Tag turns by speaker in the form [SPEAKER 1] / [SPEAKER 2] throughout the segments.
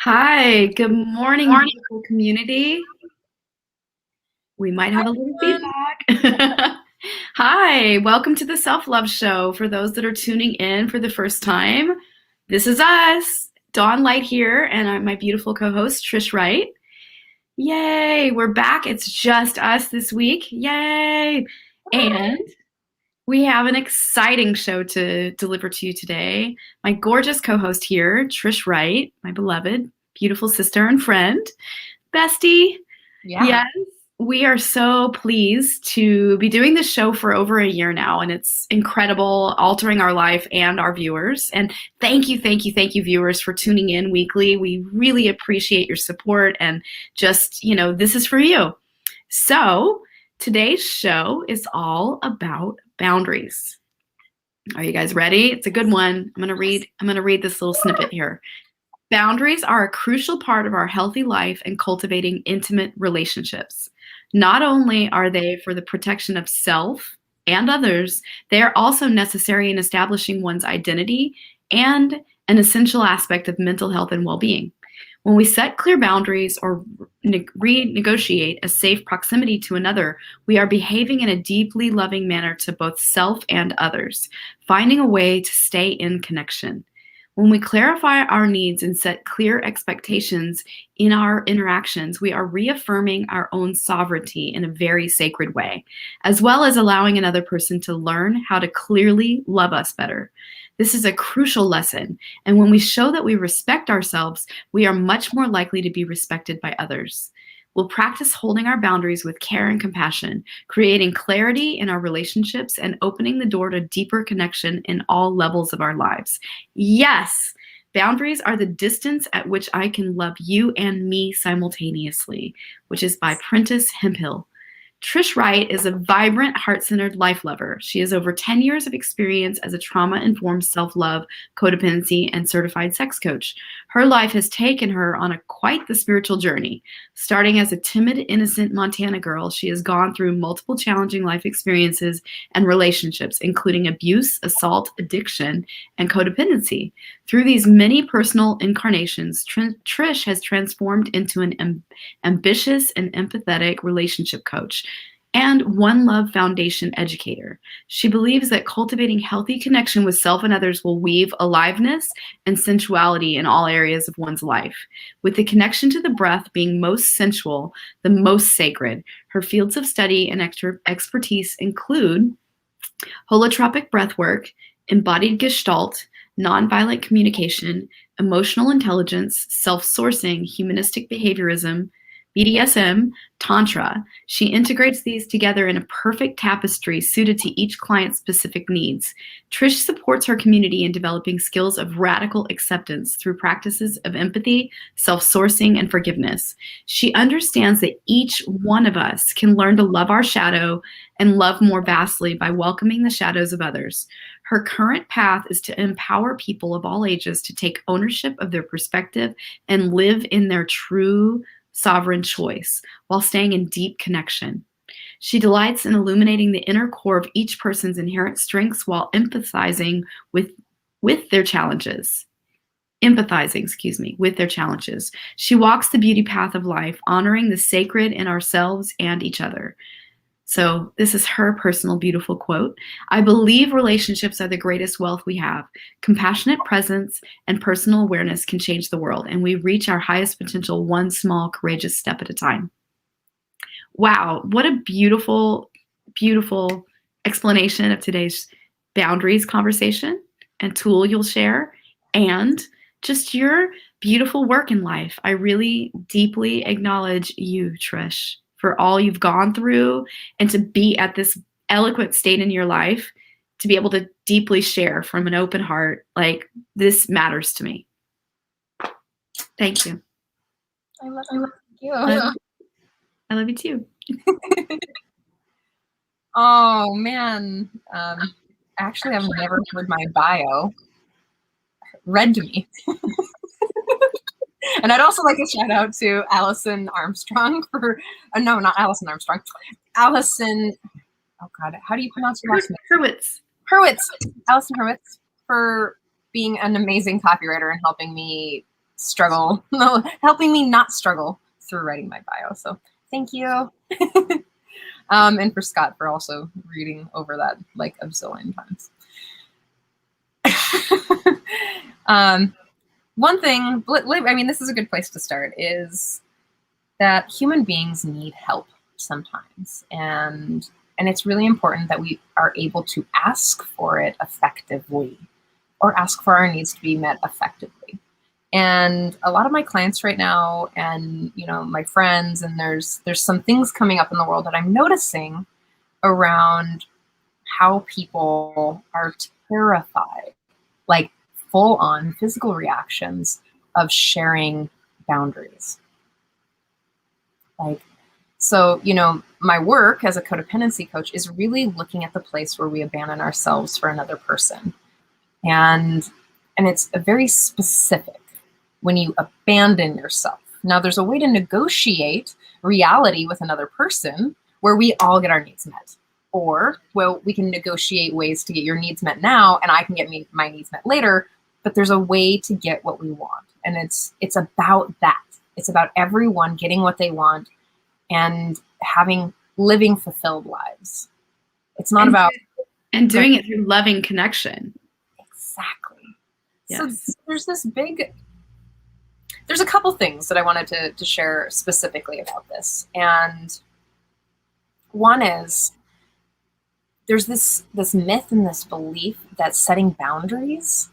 [SPEAKER 1] Hi, good morning, beautiful community. We might have a little feedback. Hi, welcome to the Self Love Show. For those that are tuning in for the first time, this is us, Dawn Light here, and I'm my beautiful co-host, Trish Wright. Yay, we're back. It's just us this week. Yay. And we have an exciting show to deliver to you today. My gorgeous co-host here, Trish Wright, my beloved, beautiful sister and friend, bestie.
[SPEAKER 2] Yeah.
[SPEAKER 1] Yes, we are so pleased to be doing this show for over a year now, and it's incredible, altering our life and our viewers. And thank you, viewers, for tuning in weekly. We really appreciate your support, and just, this is for you. So today's show is all about boundaries. Are you guys ready? It's a good one. I'm gonna read this little snippet here. Boundaries are a crucial part of our healthy life and cultivating intimate relationships. Not only are they for the protection of self and others, they are also necessary in establishing one's identity and an essential aspect of mental health and well-being. When we set clear boundaries or renegotiate a safe proximity to another, we are behaving in a deeply loving manner to both self and others, finding a way to stay in connection. When we clarify our needs and set clear expectations in our interactions, we are reaffirming our own sovereignty in a very sacred way, as well as allowing another person to learn how to clearly love us better. This is a crucial lesson, and when we show that we respect ourselves, we are much more likely to be respected by others. We'll practice holding our boundaries with care and compassion, creating clarity in our relationships and opening the door to deeper connection in all levels of our lives. Yes, boundaries are the distance at which I can love you and me simultaneously, which is by Prentice Hemphill. Trish Wright is a vibrant, heart-centered life lover. She has over 10 years of experience as a trauma-informed self-love, codependency, and certified sex coach. Her life has taken her on quite the spiritual journey. Starting as a timid, innocent Montana girl, she has gone through multiple challenging life experiences and relationships, including abuse, assault, addiction, and codependency. Through these many personal incarnations, Trish has transformed into an ambitious and empathetic relationship coach and One Love Foundation educator. She believes that cultivating healthy connection with self and others will weave aliveness and sensuality in all areas of one's life. With the connection to the breath being most sensual, the most sacred, her fields of study and expertise include holotropic breathwork, embodied gestalt, nonviolent communication, emotional intelligence, self-sourcing, humanistic behaviorism, BDSM, Tantra. She integrates these together in a perfect tapestry suited to each client's specific needs. Trish supports her community in developing skills of radical acceptance through practices of empathy, self-sourcing, and forgiveness. She understands that each one of us can learn to love our shadow and love more vastly by welcoming the shadows of others. Her current path is to empower people of all ages to take ownership of their perspective and live in their true sovereign choice while staying in deep connection. She delights in illuminating the inner core of each person's inherent strengths while empathizing with their challenges. With their challenges. She walks the beauty path of life, honoring the sacred in ourselves and each other. So this is her personal beautiful quote. I believe relationships are the greatest wealth we have. Compassionate presence and personal awareness can change the world, and we reach our highest potential one small, courageous step at a time. Wow, what a beautiful, beautiful explanation of today's boundaries conversation and tool you'll share, and just your beautiful work in life. I really deeply acknowledge you, Trish, for all you've gone through and to be at this eloquent state in your life, to be able to deeply share from an open heart. Like, this matters to me. Thank you.
[SPEAKER 2] I love you.
[SPEAKER 1] I love you too.
[SPEAKER 2] Oh man. Actually, I've never heard my bio read to me. And I'd also like to shout out to Allison Armstrong for, no, not Allison Armstrong. Allison, oh God, how do you pronounce your last name? Hurwitz. Allison Hurwitz, for being an amazing copywriter and helping me struggle, no, helping me not struggle through writing my bio. So thank you. And for Scott for also reading over that like a zillion times. One thing, I mean, this is a good place to start, is that human beings need help sometimes. And it's really important that we are able to ask for it effectively, or ask for our needs to be met effectively. And a lot of my clients right now, and my friends, and there's some things coming up in the world that I'm noticing around how people are terrified, like full on physical reactions of sharing boundaries. So, my work as a codependency coach is really looking at the place where we abandon ourselves for another person. And it's a very specific, when you abandon yourself. Now, there's a way to negotiate reality with another person where we all get our needs met. Or, well, we can negotiate ways to get your needs met now, and I can get my needs met later. But there's a way to get what we want. And it's about that. It's about everyone getting what they want and living fulfilled lives. It's not about...
[SPEAKER 1] And doing it through loving connection.
[SPEAKER 2] Exactly.
[SPEAKER 1] Yes.
[SPEAKER 2] So there's a couple things that I wanted to share specifically about this. And one is, there's this myth and this belief that setting boundaries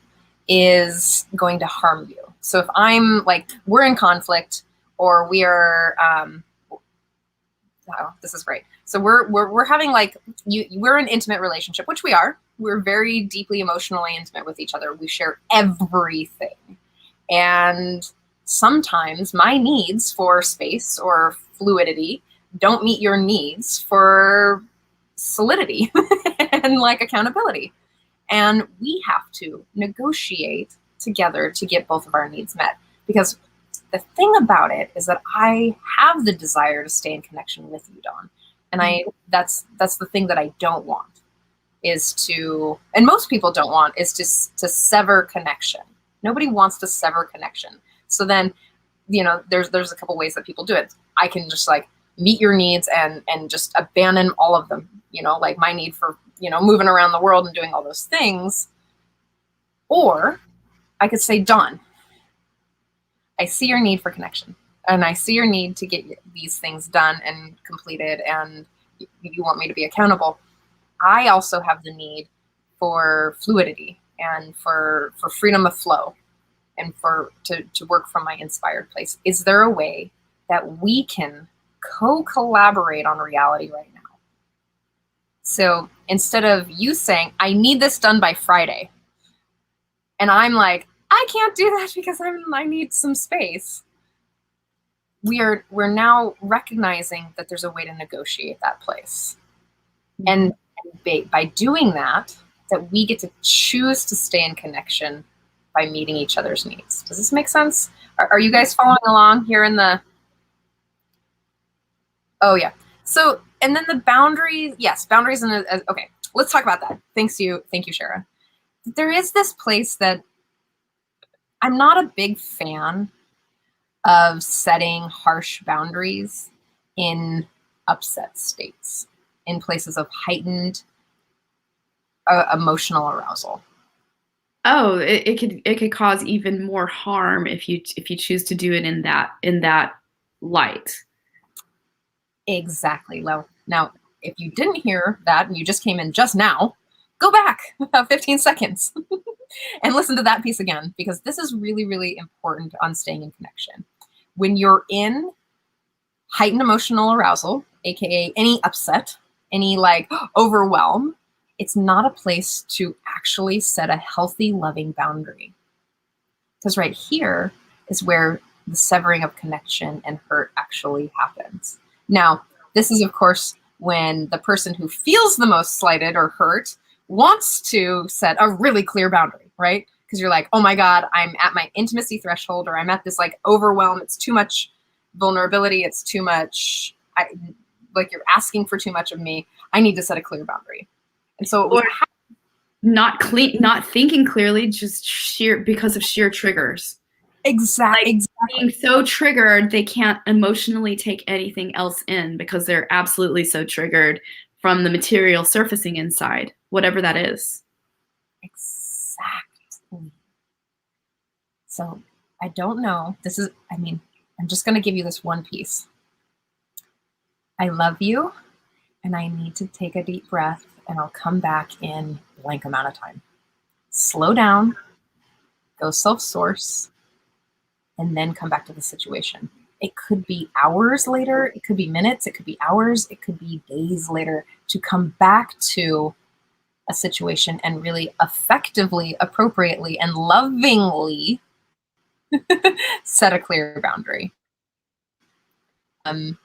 [SPEAKER 2] is going to harm you. So if I'm like, we're in conflict, or we are, oh, this is great. So we're having like, we're in an intimate relationship, which we are. We're very deeply emotionally intimate with each other. We share everything. And sometimes my needs for space or fluidity don't meet your needs for solidity and like accountability. And we have to negotiate together to get both of our needs met. Because the thing about it is that I have the desire to stay in connection with you, Dawn. And that's the thing that I don't want, is to, and most people don't want, is to sever connection. Nobody wants to sever connection. So then, there's a couple ways that people do it. I can just like meet your needs and just abandon all of them, like my need for, moving around the world and doing all those things. Or I could say, Dawn, I see your need for connection, and I see your need to get these things done and completed, and you want me to be accountable. I also have the need for fluidity and for freedom of flow, and to work from my inspired place. Is there a way that we can co-collaborate on reality right now? So instead of you saying, I need this done by Friday, and I'm like, I can't do that because I need some space. We're now recognizing that there's a way to negotiate that place. And by doing that we get to choose to stay in connection by meeting each other's needs. Does this make sense? Are you guys following along here in the... Oh yeah. So, and then the boundaries, yes, boundaries. Okay, let's talk about that. Thank you, Shara. There is this place that I'm not a big fan of setting harsh boundaries in upset states, in places of heightened emotional arousal.
[SPEAKER 1] Oh, it could cause even more harm if you choose to do it in that light.
[SPEAKER 2] Exactly. Now, if you didn't hear that and you just came in just now, go back about 15 seconds and listen to that piece again, because this is really, really important on staying in connection. When you're in heightened emotional arousal, aka any upset, any like overwhelm, it's not a place to actually set a healthy, loving boundary. Because right here is where the severing of connection and hurt actually happens. Now, this is, of course, when the person who feels the most slighted or hurt wants to set a really clear boundary, right? Because you're like, oh my God, I'm at my intimacy threshold, or I'm at this like overwhelm. It's too much vulnerability. It's too much, like you're asking for too much of me. I need to set a clear boundary. And so,
[SPEAKER 1] or not thinking clearly, just because of sheer triggers.
[SPEAKER 2] Exactly.
[SPEAKER 1] Being so triggered, they can't emotionally take anything else in because they're absolutely so triggered from the material surfacing inside, whatever that is.
[SPEAKER 2] Exactly. So I don't know. I'm just going to give you this one piece. I love you, and I need to take a deep breath, and I'll come back in blank amount of time. Slow down, go self-source, and then come back to the situation. It could be hours later, it could be minutes, it could be hours, it could be days later to come back to a situation and really effectively, appropriately, and lovingly set a clear boundary. And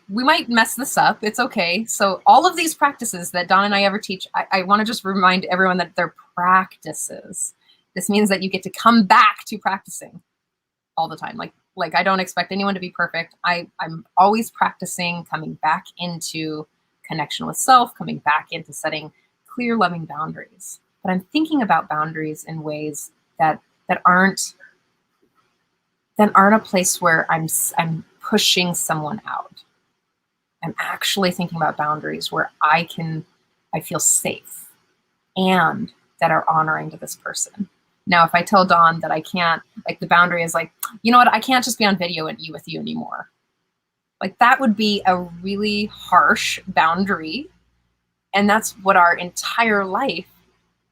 [SPEAKER 2] we might mess this up. It's okay. So all of these practices that Dawn and I ever teach, I want to just remind everyone that they're practices. This means that you get to come back to practicing all the time. Like I don't expect anyone to be perfect. I'm always practicing coming back into connection with self, coming back into setting clear, loving boundaries. But I'm thinking about boundaries in ways that aren't a place where I'm pushing someone out. I'm actually thinking about boundaries where I feel safe and that are honoring to this person. Now, if I tell Dawn that I can't, like the boundary is like, you know what, I can't just be on video with you anymore. Like that would be a really harsh boundary. And that's what our entire life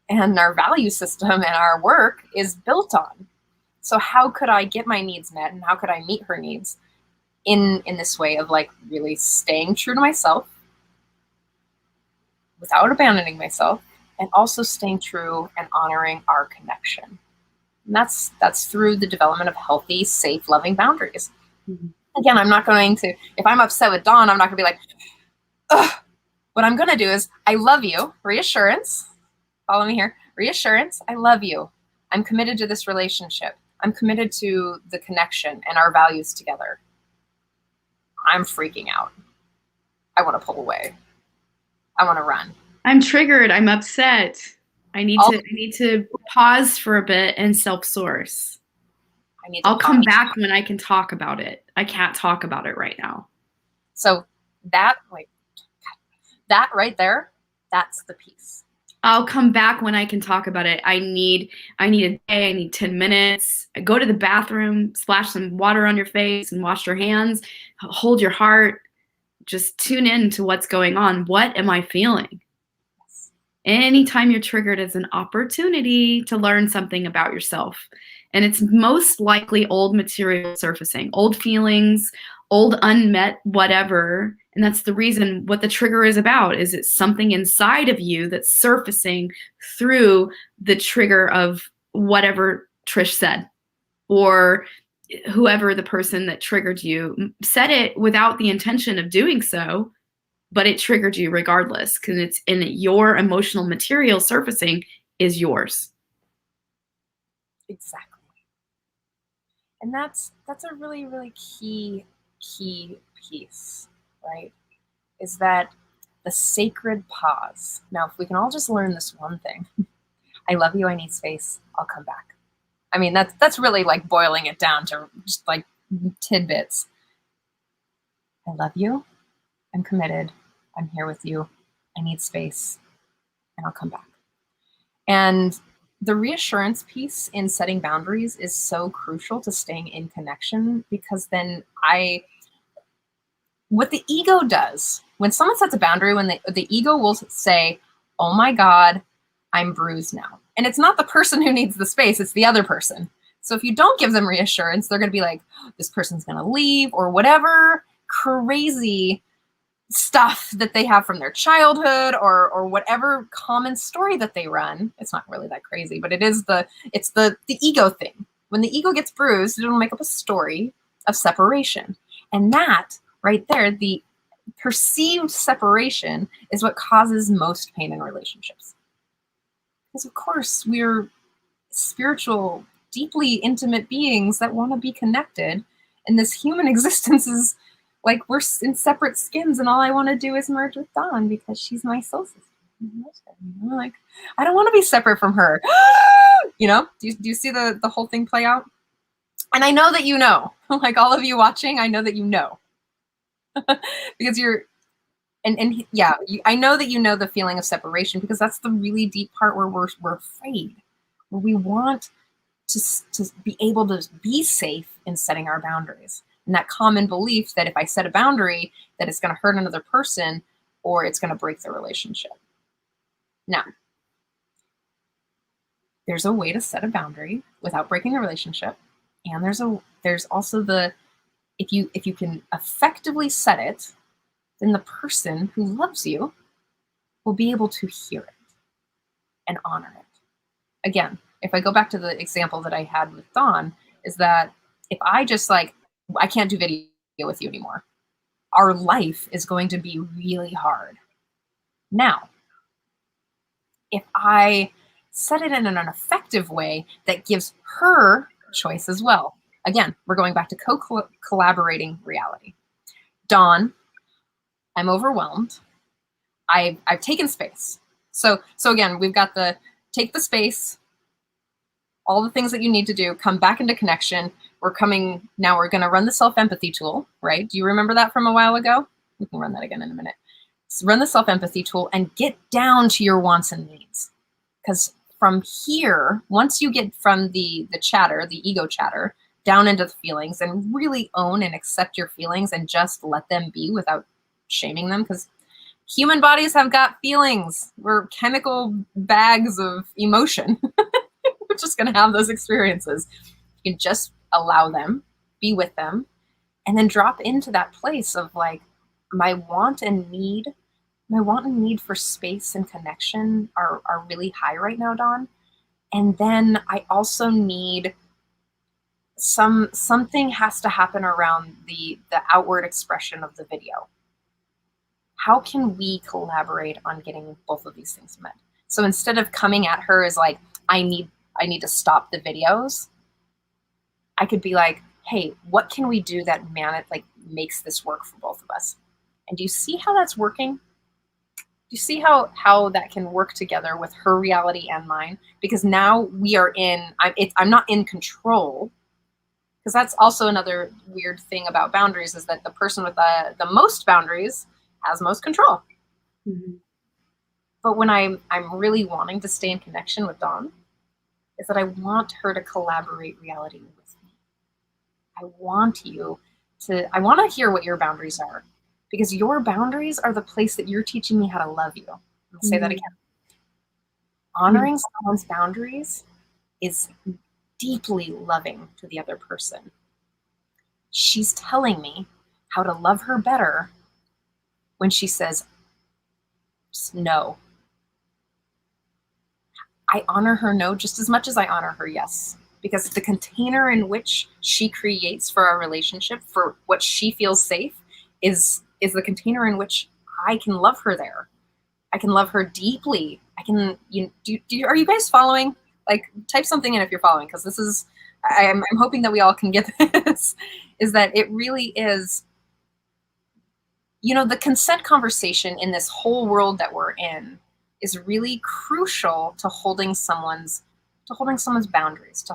[SPEAKER 2] and our value system and our work is built on. So how could I get my needs met and how could I meet her needs in this way of like really staying true to myself without abandoning myself and also staying true and honoring our connection. And that's through the development of healthy, safe, loving boundaries. Mm-hmm. Again, I'm not going to, if I'm upset with Dawn, I'm not going to be like, ugh. What I'm going to do is, I love you, reassurance, follow me here, reassurance, I love you. I'm committed to this relationship. I'm committed to the connection and our values together. I'm freaking out. I want to pull away. I want to run.
[SPEAKER 1] I'm triggered. I'm upset. I need to pause for a bit and self-source. I'll come back when I can talk about it. I can't talk about it right now.
[SPEAKER 2] So that right there, that's the piece.
[SPEAKER 1] I'll come back when I can talk about it. I need a day. I need 10 minutes. Go to the bathroom, splash some water on your face and wash your hands. Hold your heart. Just tune in to what's going on. What am I feeling? Anytime you're triggered is an opportunity to learn something about yourself. And it's most likely old material surfacing, old feelings, old unmet whatever. And that's the reason what the trigger is about, is it's something inside of you that's surfacing through the trigger of whatever Trish said, or whoever the person that triggered you said it without the intention of doing so, but it triggered you regardless, because it's in your emotional material surfacing is yours.
[SPEAKER 2] Exactly. And that's a really, really key piece, right? Is that the sacred pause. Now, if we can all just learn this one thing, I love you, I need space, I'll come back. I mean, that's really like boiling it down to just like tidbits. I love you, I'm committed, I'm here with you, I need space, and I'll come back. And the reassurance piece in setting boundaries is so crucial to staying in connection, because then what the ego does, when someone sets a boundary, when the ego will say, oh my God, I'm bruised now. And it's not the person who needs the space, it's the other person. So if you don't give them reassurance, they're going to be like, this person's going to leave, or whatever crazy stuff that they have from their childhood, or whatever common story that they run. It's not really that crazy, but it's the ego thing. When the ego gets bruised, it'll make up a story of separation. And that right there, the perceived separation, is what causes most pain in relationships. Because of course we're spiritual, deeply intimate beings that want to be connected. And this human existence is like we're in separate skins, and all I want to do is merge with Dawn because she's my soul sister. Like, I don't want to be separate from her. Do you see the whole thing play out? And I know that like all of you watching, I know that because I know that the feeling of separation, because that's the really deep part where we're afraid, where we want to be able to be safe in setting our boundaries. And that common belief that if I set a boundary, that it's going to hurt another person or it's going to break the relationship. Now, there's a way to set a boundary without breaking the relationship. And there's also if you can effectively set it, then the person who loves you will be able to hear it and honor it. Again, if I go back to the example that I had with Dawn, is that if I just I can't do video with you anymore, our life is going to be really hard. Now, if I set it in an effective way that gives her choice as well. Again, we're going back to collaborating reality. Dawn, I'm overwhelmed. I've taken space. So again, we've got take the space, all the things that you need to do, come back into connection. We're going to run the self-empathy tool, right? Do you remember that from a while ago? We can run that again in a minute. So run the self-empathy tool and get down to your wants and needs. Because from here, once you get from the chatter, the ego chatter, down into the feelings and really own and accept your feelings and just let them be without shaming them, because human bodies have got feelings. We're chemical bags of emotion. We're just going to have those experiences. You can just allow them, be with them, and then drop into that place of my want and need for space and connection are really high right now, Dawn. And then I also need something has to happen around the outward expression of the video. How can we collaborate on getting both of these things met? So instead of coming at her as I need to stop the videos, I could be like, hey, what can we do that makes this work for both of us? And do you see how that's working? Do you see how that can work together with her reality and mine? Because now we are I'm not in control. Because that's also another weird thing about boundaries, is that the person with the most boundaries has most control. Mm-hmm. But when I'm really wanting to stay in connection with Dawn, is that I want her to collaborate reality with me. I want to hear what your boundaries are, because your boundaries are the place that you're teaching me how to love you. I'll say that again. Honoring someone's boundaries is deeply loving to the other person. She's telling me how to love her better when she says no. I honor her no just as much as I honor her yes, because the container in which she creates for our relationship, for what she feels safe, is the container in which I can love her there. I can love her deeply. Are you guys following? Type something in if you're following, because this is, I'm hoping that we all can get this, is that it really is, the consent conversation in this whole world that we're in is really crucial to holding someone's boundaries, to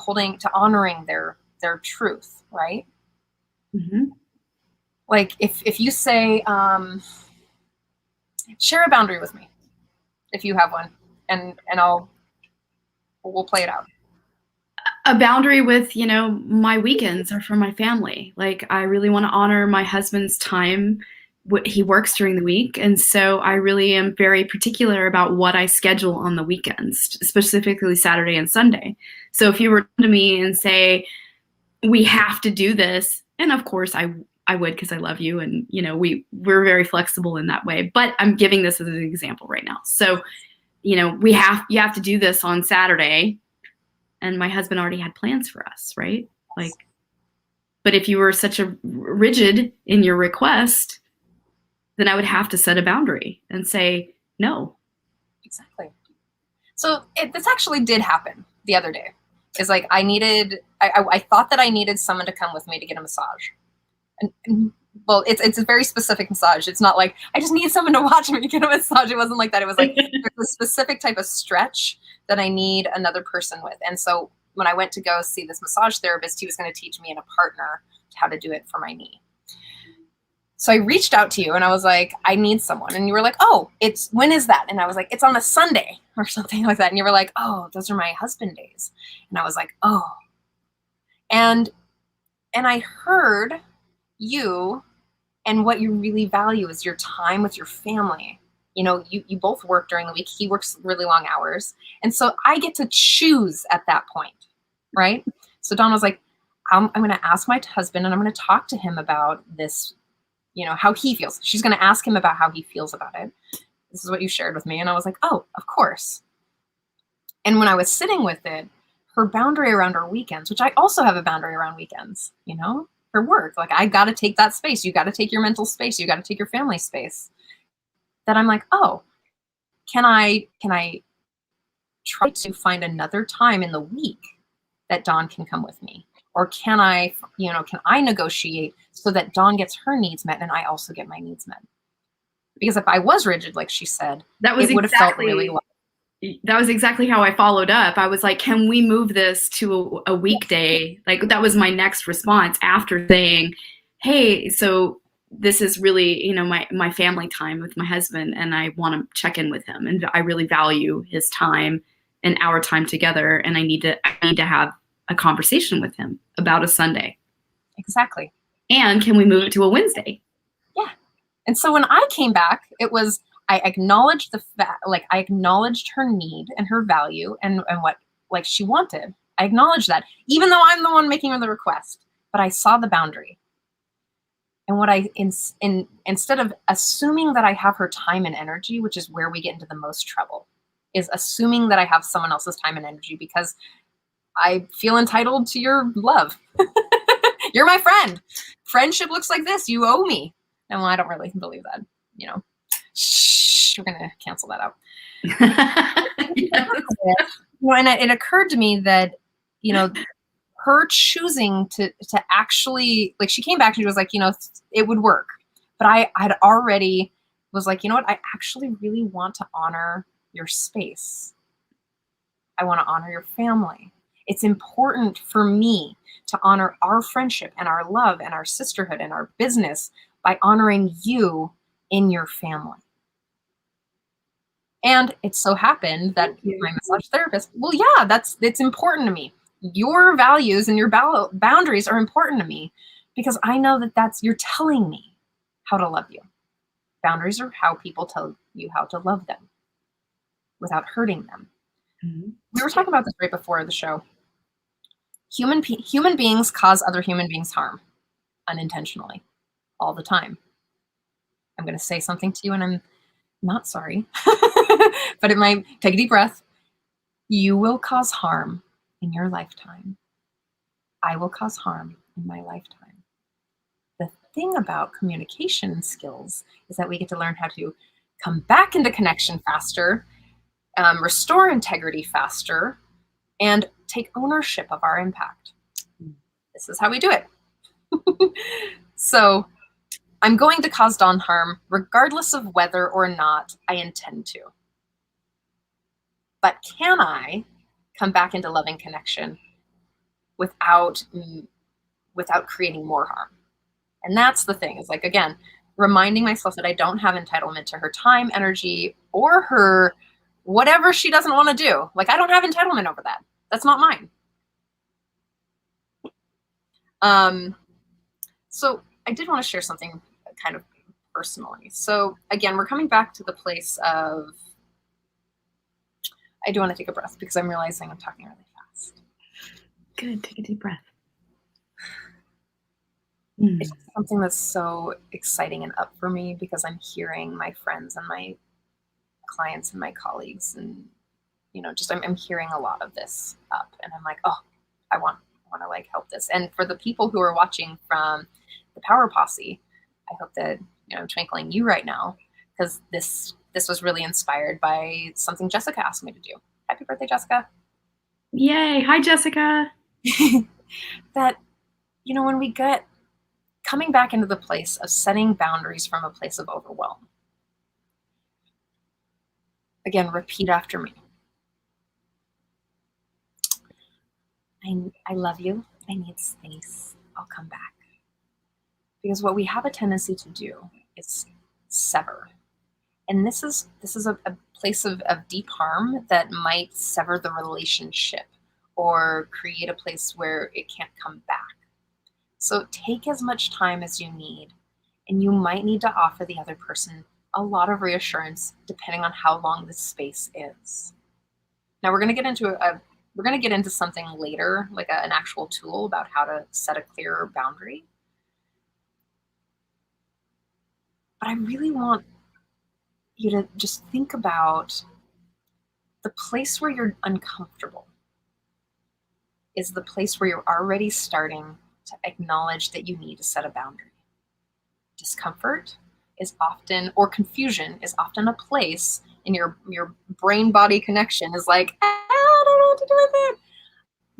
[SPEAKER 2] honoring their truth, right? Mm-hmm. If you say, share a boundary with me, if you have one, and we'll play it out.
[SPEAKER 1] A boundary with, my weekends are for my family. I really want to honor my husband's time. He works during the week. And so I really am very particular about what I schedule on the weekends, specifically Saturday and Sunday. So if you were to me and say, we have to do this, and of course I would, because I love you, and we're very flexible in that way, but I'm giving this as an example right now. So you have to do this on Saturday, and my husband already had plans for us, right? But if you were such a rigid in your request, then I would have to set a boundary and say no.
[SPEAKER 2] Exactly. So this actually did happen the other day. Is I thought that I needed someone to come with me to get a massage. And well, it's a very specific massage. It's not like I just need someone to watch me get a massage. It wasn't like that. It was there's a specific type of stretch that I need another person with. And so when I went to go see this massage therapist, he was going to teach me and a partner how to do it for my knee. So I reached out to you and I was like, I need someone. And you were like, oh, when is that? And I was like, it's on a Sunday or something like that. And you were like, oh, those are my husband days. And I was like, oh. And I heard you, and what you really value is your time with your family. You know, you both work during the week. He works really long hours. And so I get to choose at that point, right? So Dawn was like, I'm going to ask my husband and I'm going to talk to him about this, you know, how he feels. She's going to ask him about how he feels about it. This is what you shared with me. And I was like, oh, of course. And when I was sitting with it, her boundary around her weekends, which I also have a boundary around weekends, you know, for work. Like, I got to take that space. You got to take your mental space. You got to take your family space. That I'm like, oh, can I try to find another time in the week that Dawn can come with me? Or can I negotiate so that Dawn gets her needs met and I also get my needs met? Because if I was rigid, like she said, it would have felt really well.
[SPEAKER 1] That was exactly how I followed up. I was like, can we move this to a weekday? Like, that was my next response after saying, hey, so this is really, you know, my family time with my husband, and I want to check in with him, and I really value his time and our time together, and I need to have a conversation with him about a Sunday.
[SPEAKER 2] Exactly.
[SPEAKER 1] And can we move it to a Wednesday?
[SPEAKER 2] Yeah. And so when I came back, it was, I acknowledged I acknowledged her need and her value and what like she wanted. I acknowledged that, even though I'm the one making the request, but I saw the boundary. And what instead of assuming that I have her time and energy, which is where we get into the most trouble, is assuming that I have someone else's time and energy because I feel entitled to your love. You're my friend. Friendship looks like this. You owe me. And well, I don't really believe that, you know. Shh, we're going to cancel that out. Yes. And it occurred to me that, you know, her choosing to actually, like, she came back and she was like, you know, it would work. But I had already was like, you know what? I actually really want to honor your space. I want to honor your family. It's important for me to honor our friendship and our love and our sisterhood and our business by honoring you in your family. And it so happened that my massage therapist, well, yeah, it's important to me. Your values and your boundaries are important to me because I know that you're telling me how to love you. Boundaries are how people tell you how to love them without hurting them. Mm-hmm. We were talking about this right before the show. Human beings cause other human beings harm unintentionally all the time. I'm going to say something to you and I'm not sorry, but it might take a deep breath. You will cause harm in your lifetime. I will cause harm in my lifetime. The thing about communication skills is that we get to learn how to come back into connection faster, restore integrity faster, and take ownership of our impact. This is how we do it. So I'm going to cause Dawn harm regardless of whether or not I intend to. But can I come back into loving connection without creating more harm? And that's the thing, is like, again, reminding myself that I don't have entitlement to her time, energy, or her whatever she doesn't want to do. Like, I don't have entitlement over that. That's not mine. So I did want to share something kind of personally. So again, we're coming back to the place of, I do want to take a breath because I'm realizing I'm talking really fast.
[SPEAKER 1] Good. Take a deep breath.
[SPEAKER 2] It's something that's so exciting and up for me because I'm hearing my friends and my clients and my colleagues and, you know, just I'm hearing a lot of this up and I'm like, oh, I want to like help this. And for the people who are watching from the Power Posse, I hope that, you know, I'm twinkling you right now because this was really inspired by something Jessica asked me to do. Happy birthday, Jessica.
[SPEAKER 1] Yay. Hi, Jessica.
[SPEAKER 2] That, you know, when we get coming back into the place of setting boundaries from a place of overwhelm. Again, repeat after me. I love you. I need space. I'll come back. Because what we have a tendency to do is sever. And this is a place of deep harm that might sever the relationship or create a place where it can't come back. So take as much time as you need, and you might need to offer the other person a lot of reassurance depending on how long this space is. Now we're going to get into something later, like an actual tool about how to set a clearer boundary. But I really want you to just think about the place where you're uncomfortable is the place where you're already starting to acknowledge that you need to set a boundary. Discomfort is often, or confusion is often a place in your brain body connection is like, I don't know what to do with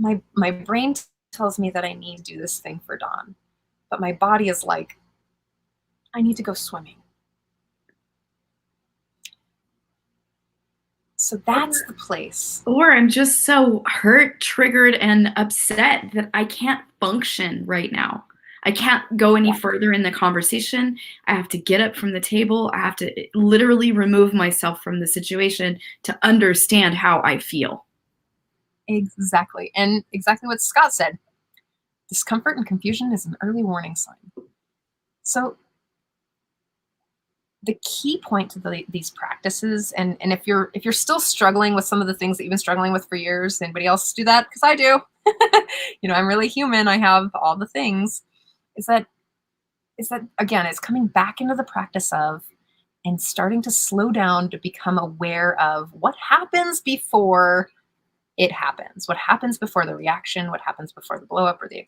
[SPEAKER 2] it. My brain tells me that I need to do this thing for Dawn, but my body is like, I need to go swimming. So that's the place.
[SPEAKER 1] Or I'm just so hurt, triggered, and upset that I can't function right now. I can't go any further in the conversation. I have to get up from the table. I have to literally remove myself from the situation to understand how I feel.
[SPEAKER 2] Exactly. And exactly what Scott said. Discomfort and confusion is an early warning sign. So the key point to these practices, and if you're still struggling with some of the things that you've been struggling with for years, anybody else do that? Because I do. I'm really human. I have all the things. Is that again, it's coming back into the practice of and starting to slow down to become aware of what happens before it happens, what happens before the reaction, what happens before the blow up or the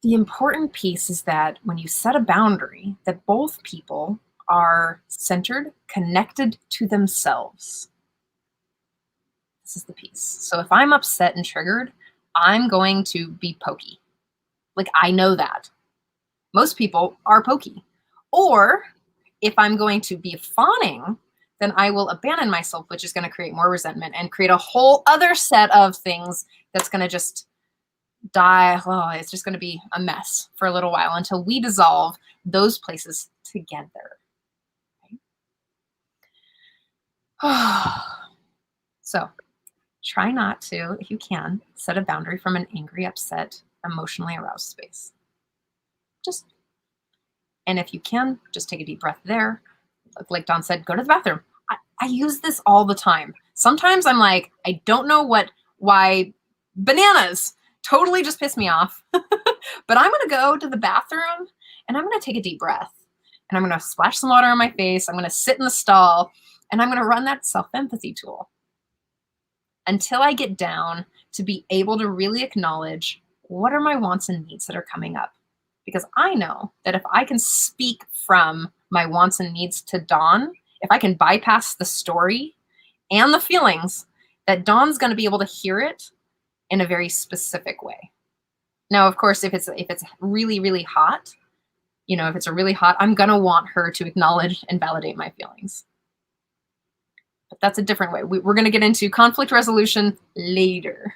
[SPEAKER 2] The important piece is that when you set a boundary, that both people are centered, connected to themselves. This is the piece. So if I'm upset and triggered, I'm going to be pokey. Like, I know that. Most people are pokey. Or if I'm going to be fawning, then I will abandon myself, which is going to create more resentment and create a whole other set of things that's going to just die. Oh, it's just going to be a mess for a little while until we dissolve those places together. Okay? So try not to, if you can, set a boundary from an angry, upset, emotionally aroused space. And if you can, just take a deep breath there. Like Dawn said, go to the bathroom. I use this all the time. Sometimes I'm like, I don't know why bananas totally just piss me off. But I'm going to go to the bathroom and I'm going to take a deep breath. And I'm going to splash some water on my face. I'm going to sit in the stall and I'm going to run that self-empathy tool until I get down to be able to really acknowledge what are my wants and needs that are coming up. Because I know that if I can speak from my wants and needs to Dawn, if I can bypass the story and the feelings, that Dawn's going to be able to hear it in a very specific way. Now, of course, if it's really, really hot, if it's a really hot, I'm going to want her to acknowledge and validate my feelings. But that's a different way. We're going to get into conflict resolution later.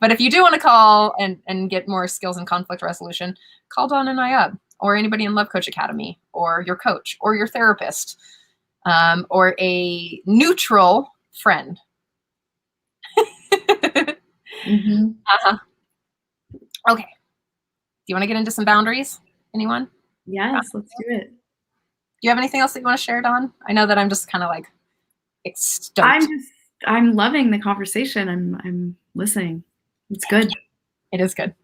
[SPEAKER 2] But if you do want to call and get more skills in conflict resolution, call Dawn and I up, or anybody in Love Coach Academy, or your coach, or your therapist, or a neutral friend.
[SPEAKER 1] Mm-hmm.
[SPEAKER 2] Okay. Do you want to get into some boundaries? Anyone?
[SPEAKER 1] Yes, let's do it.
[SPEAKER 2] Do you have anything else that you want to share, Dawn? I know that I'm just kind of like stoked.
[SPEAKER 1] I'm loving the conversation. I'm listening. It's good.
[SPEAKER 2] It is good.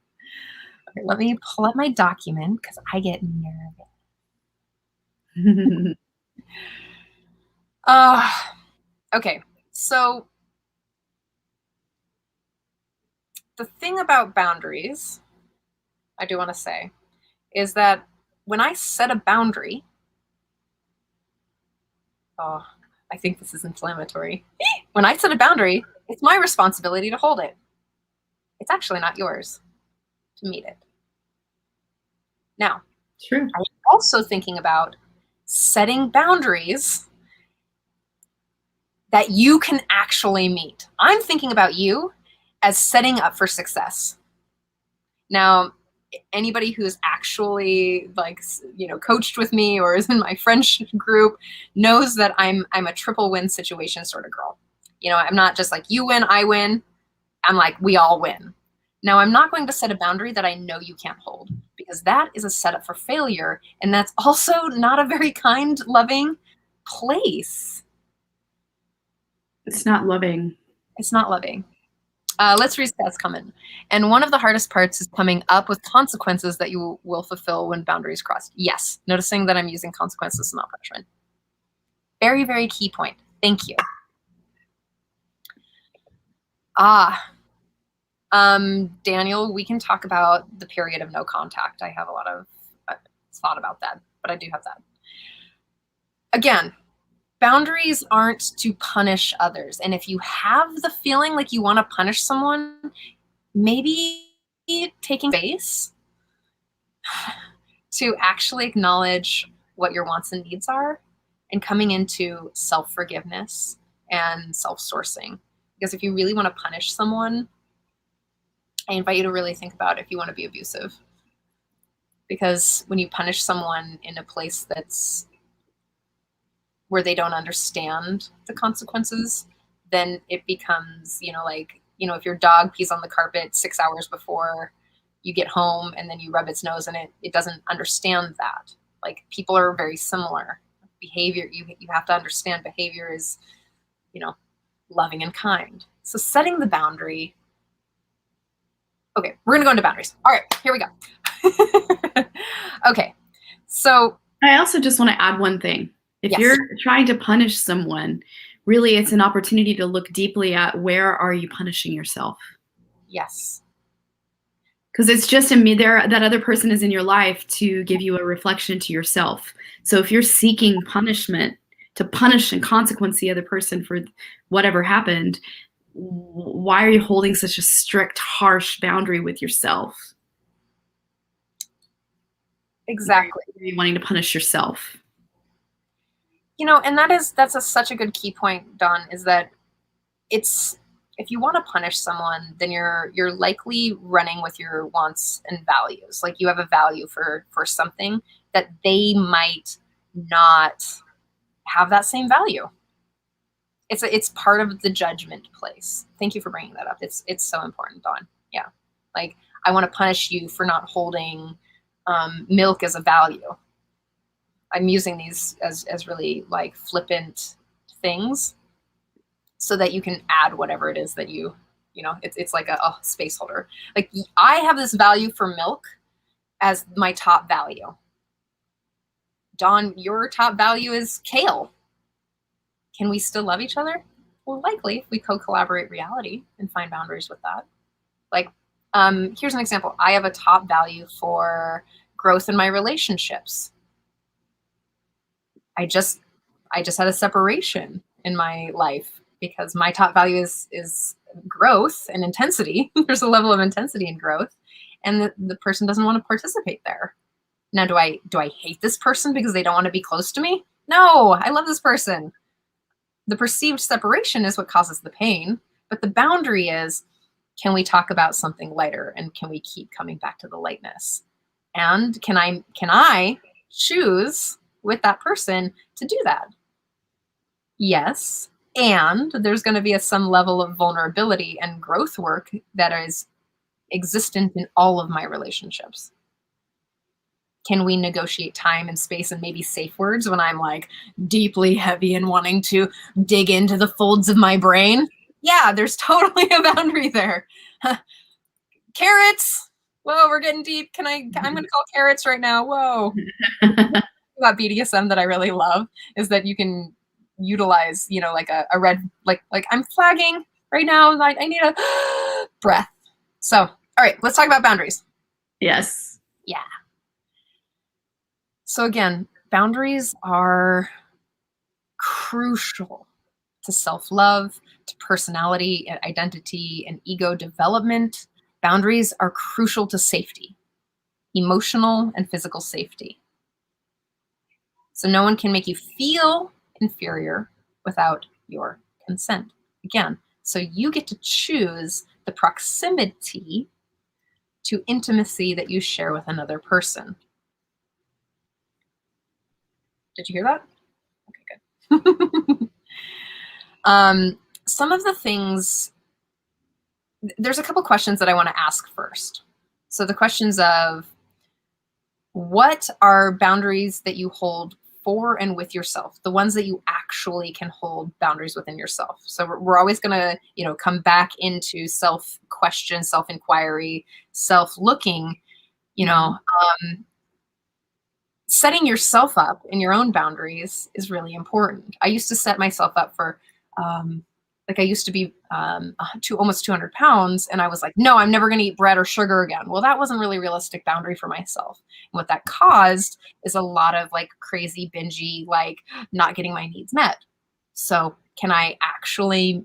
[SPEAKER 2] Okay, let me pull up my document because I get nervous. Okay, so the thing about boundaries, I do want to say, is that when I set a boundary, I think this is inflammatory. When I set a boundary, it's my responsibility to hold it. It's actually not yours to meet it. Now,
[SPEAKER 1] True.
[SPEAKER 2] I'm also thinking about setting boundaries that you can actually meet. I'm thinking about you as setting up for success. Now, anybody who's actually like, coached with me or is in my friendship group knows that I'm a triple win situation sort of girl. I'm not just like you win, I win. I'm like, we all win. Now, I'm not going to set a boundary that I know you can't hold, because that is a setup for failure. And that's also not a very kind, loving place.
[SPEAKER 1] It's not loving.
[SPEAKER 2] It's not loving. Let's read stats coming. And one of the hardest parts is coming up with consequences that you will fulfill when boundaries crossed. Yes, noticing that I'm using consequences, not punishment. Very, very key point. Thank you. Daniel, we can talk about the period of no contact. I have a lot of thought about that, but I do have that. Again, boundaries aren't to punish others. And if you have the feeling like you want to punish someone, maybe taking space to actually acknowledge what your wants and needs are and coming into self-forgiveness and self-sourcing. Because if you really want to punish someone, I invite you to really think about if you want to be abusive. Because when you punish someone in a place that's where they don't understand the consequences, then it becomes, if your dog pees on the carpet 6 hours before you get home and then you rub its nose in it, it doesn't understand that. Like, people are very similar. Behavior, you have to understand behavior is, loving and kind. So setting the boundary. Okay, we're gonna go into boundaries. All right, here we go. Okay, so
[SPEAKER 1] I also just want to add one thing. If you're trying to punish someone, really it's an opportunity to look deeply at where are you punishing yourself.
[SPEAKER 2] Yes.
[SPEAKER 1] Because it's just that other person is in your life to give you a reflection to yourself. So if you're seeking punishment to punish and consequence the other person for whatever happened, why are you holding such a strict, harsh boundary with yourself?
[SPEAKER 2] Exactly.
[SPEAKER 1] Why are you wanting to punish yourself?
[SPEAKER 2] And that's such a good key point, Dawn, is that if you want to punish someone, then you're likely running with your wants and values. Like, you have a value for something that they might not have that same value. It's part of the judgment place. Thank you for bringing that up. It's so important, Dawn. Yeah. Like, I want to punish you for not holding milk as a value. I'm using these as really like flippant things so that you can add whatever it is that it's like a space holder. Like, I have this value for milk as my top value. Dawn, your top value is kale. Can we still love each other? Well, likely if we co-collaborate reality and find boundaries with that. Like, here's an example. I have a top value for growth in my relationships. I just had a separation in my life because my top value is growth and intensity. There's a level of intensity in growth, and the person doesn't want to participate there. Now, do I hate this person because they don't want to be close to me? No, I love this person. The perceived separation is what causes the pain, but the boundary is, can we talk about something lighter, and can we keep coming back to the lightness? And can I choose with that person to do that? Yes. And there's going to be some level of vulnerability and growth work that is existent in all of my relationships. Can we negotiate time and space and maybe safe words when I'm like deeply heavy and wanting to dig into the folds of my brain? Yeah, there's totally a boundary there. Carrots. Whoa, we're getting deep. I'm going to call carrots right now. Whoa. About BDSM that I really love is that you can utilize, like a red, like I'm flagging right now. Like, I need a breath. So, all right, let's talk about boundaries.
[SPEAKER 1] Yes.
[SPEAKER 2] Yeah. So again, boundaries are crucial to self-love, to personality and identity and ego development. Boundaries are crucial to safety, emotional and physical safety. So no one can make you feel inferior without your consent. Again, so you get to choose the proximity to intimacy that you share with another person. Did you hear that? Okay, good. Some of the things, there's a couple questions that I want to ask first. So the questions of, what are boundaries that you hold for and with yourself, the ones that you actually can hold boundaries within yourself? So we're always going to, come back into self-question, self-inquiry, self-looking, setting yourself up in your own boundaries is really important. I used to set myself up for, I used to be almost 200 pounds, and I was like, no, I'm never going to eat bread or sugar again. Well, that wasn't really a realistic boundary for myself. And what that caused is a lot of crazy, bingey, not getting my needs met. So can I actually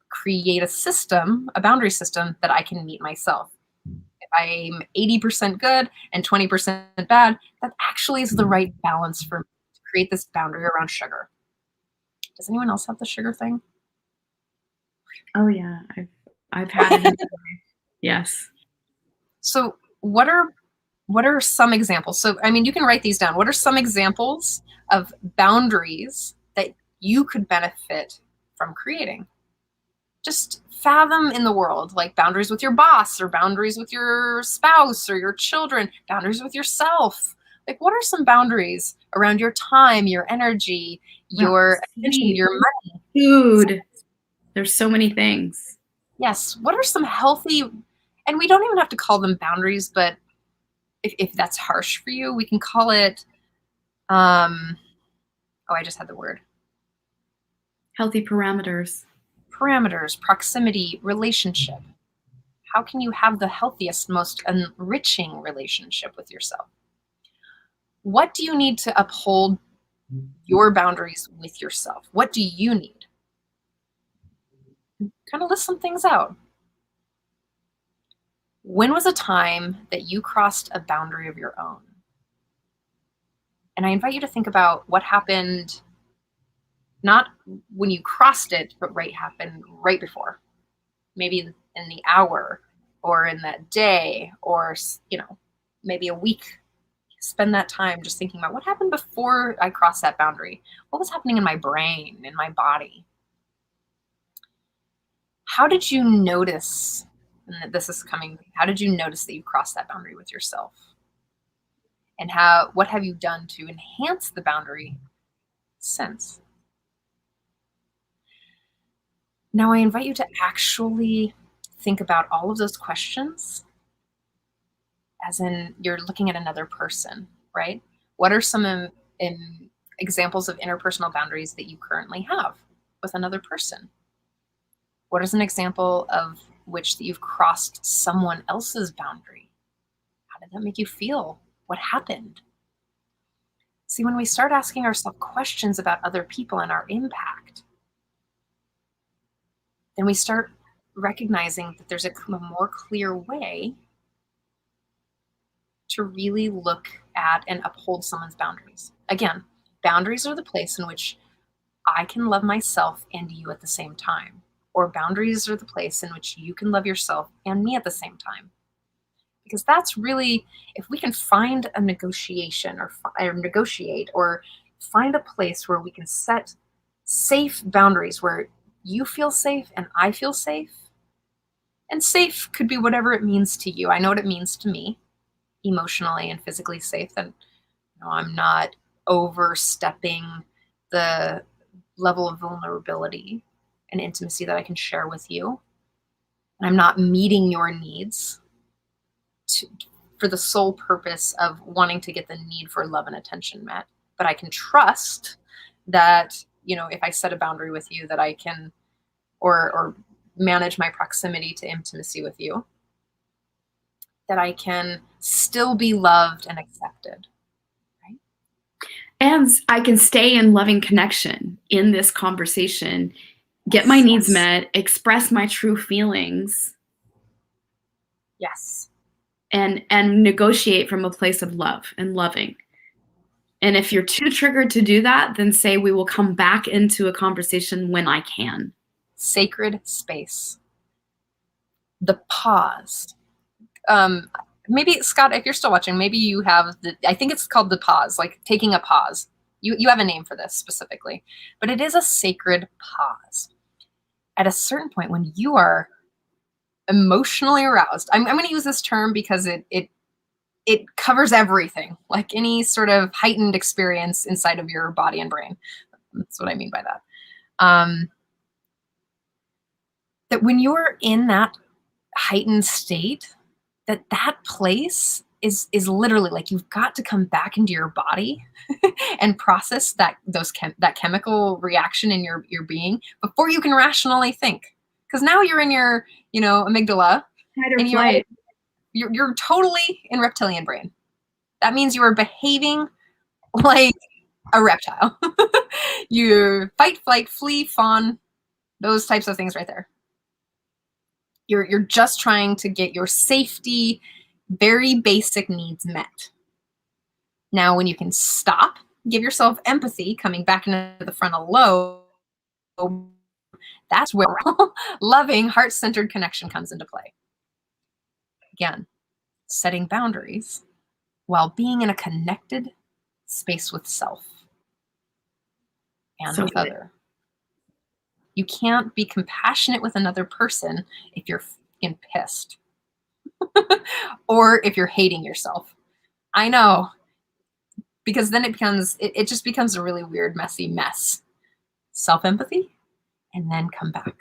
[SPEAKER 2] create a boundary system that I can meet myself? If I'm 80% good and 20% bad, that actually is the right balance for me to create this boundary around sugar. Does anyone else have the sugar thing?
[SPEAKER 1] Oh yeah, I've had it. Yes.
[SPEAKER 2] So what are some examples? So you can write these down. What are some examples of boundaries that you could benefit from creating? Just fathom in the world, like boundaries with your boss, or boundaries with your spouse or your children, boundaries with yourself. What are some boundaries around your time, your energy, your attention, your money?
[SPEAKER 1] Food. There's so many things.
[SPEAKER 2] Yes. What are some healthy, and we don't even have to call them boundaries, but if that's harsh for you, we can call it, I just had the word.
[SPEAKER 1] Healthy parameters.
[SPEAKER 2] Parameters, proximity, relationship. How can you have the healthiest, most enriching relationship with yourself? What do you need to uphold your boundaries with yourself? What do you need? Kind of list some things out. When was a time that you crossed a boundary of your own? And I invite you to think about what happened, not when you crossed it, but happened right before. Maybe in the hour, or in that day, or maybe a week. Spend that time just thinking about what happened before I crossed that boundary. What was happening in my brain, in my body? How did you notice, and how did you notice that you crossed that boundary with yourself? And what have you done to enhance the boundary since? Now I invite you to actually think about all of those questions as in you're looking at another person, right? What are some examples of interpersonal boundaries that you currently have with another person? What is an example of which that you've crossed someone else's boundary? How did that make you feel? What happened? See, when we start asking ourselves questions about other people and our impact, then we start recognizing that there's a more clear way to really look at and uphold someone's boundaries. Again, boundaries are the place in which I can love myself and you at the same time. Or boundaries are the place in which you can love yourself and me at the same time. Because that's really, if we can find a negotiation or negotiate, or find a place where we can set safe boundaries where you feel safe and I feel safe. And safe could be whatever it means to you. I know what it means to me, emotionally and physically safe, that I'm not overstepping the level of vulnerability and intimacy that I can share with you. And I'm not meeting your needs for the sole purpose of wanting to get the need for love and attention met. But I can trust that, if I set a boundary with you, that I can, or manage my proximity to intimacy with you, that I can still be loved and accepted. Right?
[SPEAKER 1] And I can stay in loving connection in this conversation, get my needs met, express my true feelings.
[SPEAKER 2] Yes.
[SPEAKER 1] And negotiate from a place of love and loving. And if you're too triggered to do that, then say we will come back into a conversation when I can.
[SPEAKER 2] sacred space, the pause. Maybe Scott, if you're still watching, maybe you have I think it's called the pause, like taking a pause. You have a name for this specifically, but it is a sacred pause. At a certain point when you are emotionally aroused, I'm going to use this term because it covers everything, like any sort of heightened experience inside of your body and brain. That's what I mean by that. That when you're in that heightened state, that place is literally like you've got to come back into your body and process that chemical reaction in your being before you can rationally think. Because now you're in your amygdala, and you're totally in reptilian brain. That means you are behaving like a reptile. You fight, flight, flee, fawn, those types of things right there. You're just trying to get your safety, very basic needs met. Now, when you can stop, give yourself empathy, coming back into the frontal lobe, that's where loving, heart-centered connection comes into play. Again, setting boundaries while being in a connected space with self and with other. You can't be compassionate with another person if you're fucking pissed or if you're hating yourself. I know, because then it just becomes a really weird, messy mess. Self-empathy, and then come back.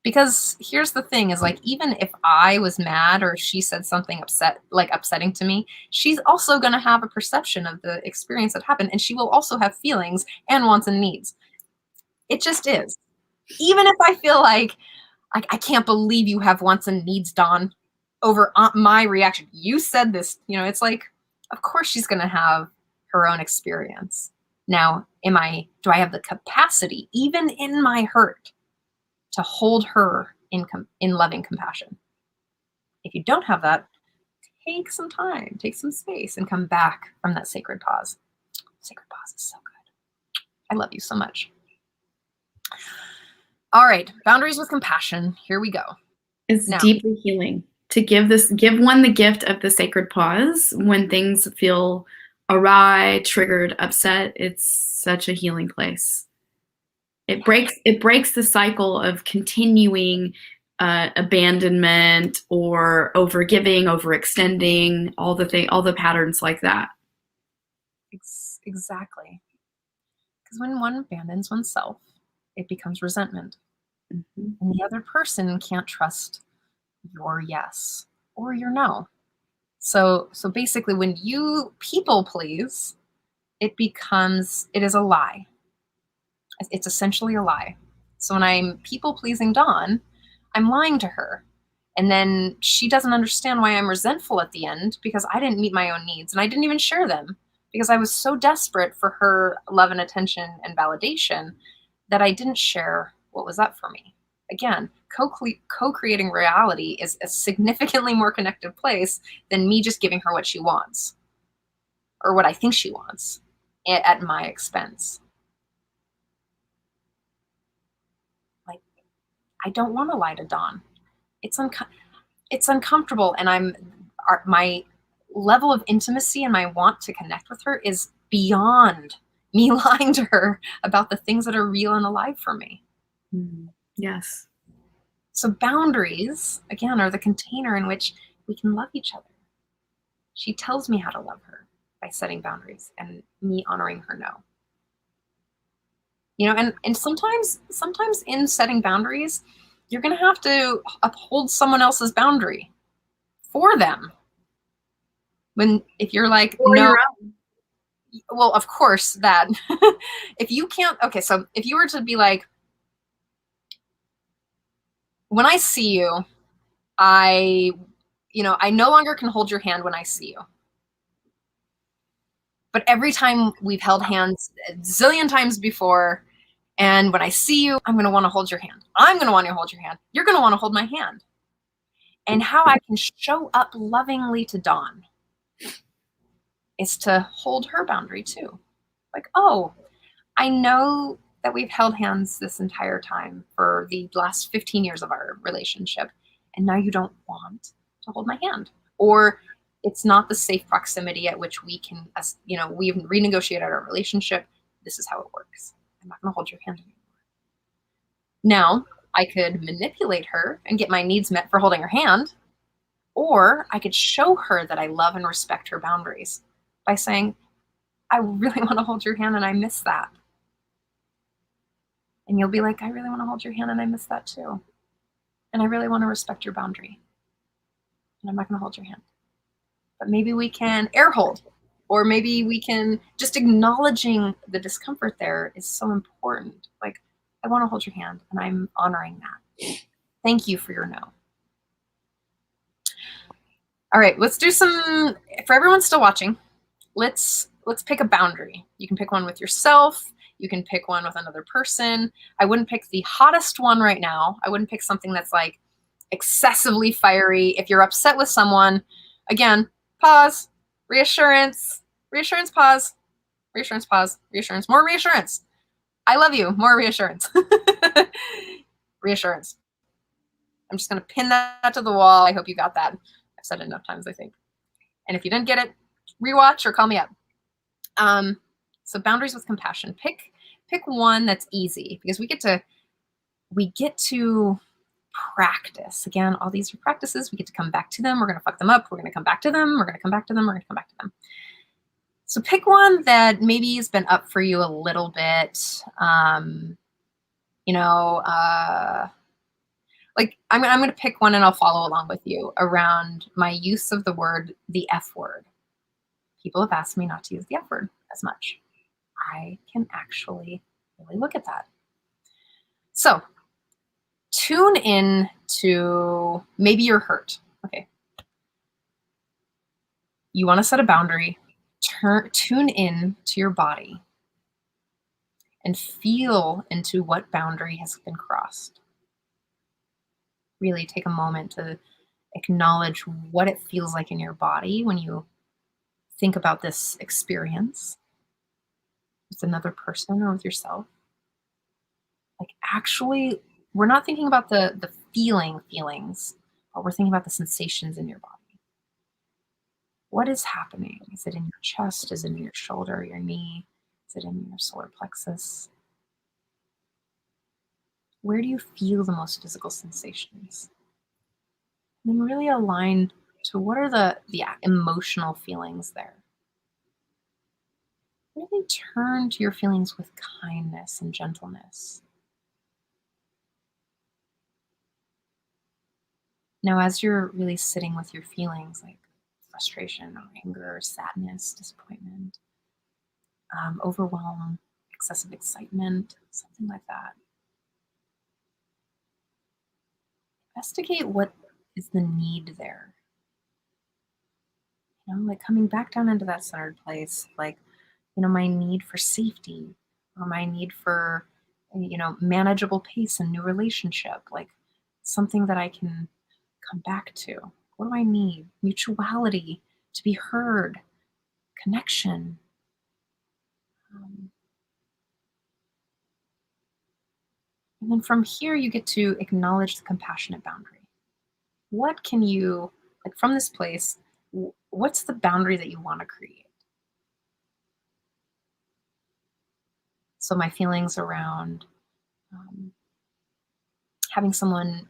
[SPEAKER 2] Because here's the thing is, like, even if I was mad or she said something upsetting to me, she's also going to have a perception of the experience that happened, and she will also have feelings and wants and needs. It just is. Even if I feel like I can't believe you have wants and needs, Dawn, over my reaction. You said this, it's like, of course she's going to have her own experience. Now, do I have the capacity, even in my hurt, to hold her in loving compassion? If you don't have that, take some time, take some space, and come back from that sacred pause. Sacred pause is so good. I love you so much. All right, boundaries with compassion. Here we go.
[SPEAKER 1] It's deeply healing to give one the gift of the sacred pause when things feel awry, triggered, upset. It's such a healing place. It breaks the cycle of continuing abandonment or overgiving, overextending, all the patterns like that.
[SPEAKER 2] Exactly. Because when one abandons oneself, it becomes resentment. Mm-hmm. And the other person can't trust your yes or your no. So basically, when you people please, it is a lie. It's essentially a lie. So when I'm people pleasing Dawn, I'm lying to her. And then she doesn't understand why I'm resentful at the end, because I didn't meet my own needs and I didn't even share them, because I was so desperate for her love and attention and validation that I didn't share what was up for me. Again, co-creating reality is a significantly more connected place than me just giving her what she wants or what I think she wants at my expense. Like, I don't want to lie to Dawn. It's uncomfortable, and my level of intimacy and my want to connect with her is beyond me lying to her about the things that are real and alive for me.
[SPEAKER 1] Mm-hmm. Yes.
[SPEAKER 2] So boundaries, again, are the container in which we can love each other. She tells me how to love her by setting boundaries and me honoring her no. And sometimes in setting boundaries, you're going to have to uphold someone else's boundary for them. If you're like,
[SPEAKER 1] or
[SPEAKER 2] no, well, of course that if you can't, okay, so if you were to be like, when I see you, I no longer can hold your hand when I see you. But every time we've held hands a zillion times before, and when I see you, I'm going to want to hold your hand. I'm going to want to hold your hand. You're going to want to hold my hand. And how I can show up lovingly to Dawn is to hold her boundary too. Like, oh, I know that we've held hands this entire time for the last 15 years of our relationship, and now you don't want to hold my hand, or it's not the safe proximity at which we can, we've renegotiated our relationship. This is how it works. I'm not going to hold your hand anymore. Now, I could manipulate her and get my needs met for holding her hand, or I could show her that I love and respect her boundaries by saying, I really want to hold your hand and I miss that. And you'll be like, I really want to hold your hand and I miss that too. And I really want to respect your boundary. And I'm not going to hold your hand. But maybe we can air hold, or maybe we can just acknowledging the discomfort there is so important. Like, I want to hold your hand and I'm honoring that. Thank you for your no. All right, let's do some, for everyone still watching, let's pick a boundary. You can pick one with yourself. You can pick one with another person. I wouldn't pick the hottest one right now. I wouldn't pick something that's like excessively fiery. If you're upset with someone, again, pause, reassurance, pause, reassurance, pause, reassurance, more reassurance. I love you, more reassurance. Reassurance. I'm just going to pin that to the wall. I hope you got that. I've said it enough times, I think. And if you didn't get it, rewatch or call me up. So boundaries with compassion. Pick one that's easy, because we get to practice. Again, all these are practices. We get to come back to them. We're going to fuck them up. We're going to come back to them. We're going to come back to them. We're going to come back to them. So pick one that maybe has been up for you a little bit. Like I'm going to pick one and I'll follow along with you around my use of the F word. People have asked me not to use the F word as much. I can actually really look at that. So tune in to, maybe you're hurt. Okay. You want to set a boundary. Tune in to your body and feel into what boundary has been crossed. Really take a moment to acknowledge what it feels like in your body when you think about this experience with another person or with yourself. Like, actually, we're not thinking about the feelings, but we're thinking about the sensations in your body. What is happening? Is it in your chest? Is it in your shoulder, your knee? Is it in your solar plexus? Where do you feel the most physical sensations? And then really align to what are the emotional feelings there. Really turn to your feelings with kindness and gentleness. Now, as you're really sitting with your feelings, like frustration or anger or sadness, disappointment, overwhelm, excessive excitement, something like that, investigate what is the need there. Like coming back down into that centered place, like, my need for safety, or my need for, manageable pace and new relationship, like something that I can come back to. What do I need? Mutuality, to be heard, connection. And then from here, you get to acknowledge the compassionate boundary. What can you, like from this place, what's the boundary that you want to create? So my feelings around having someone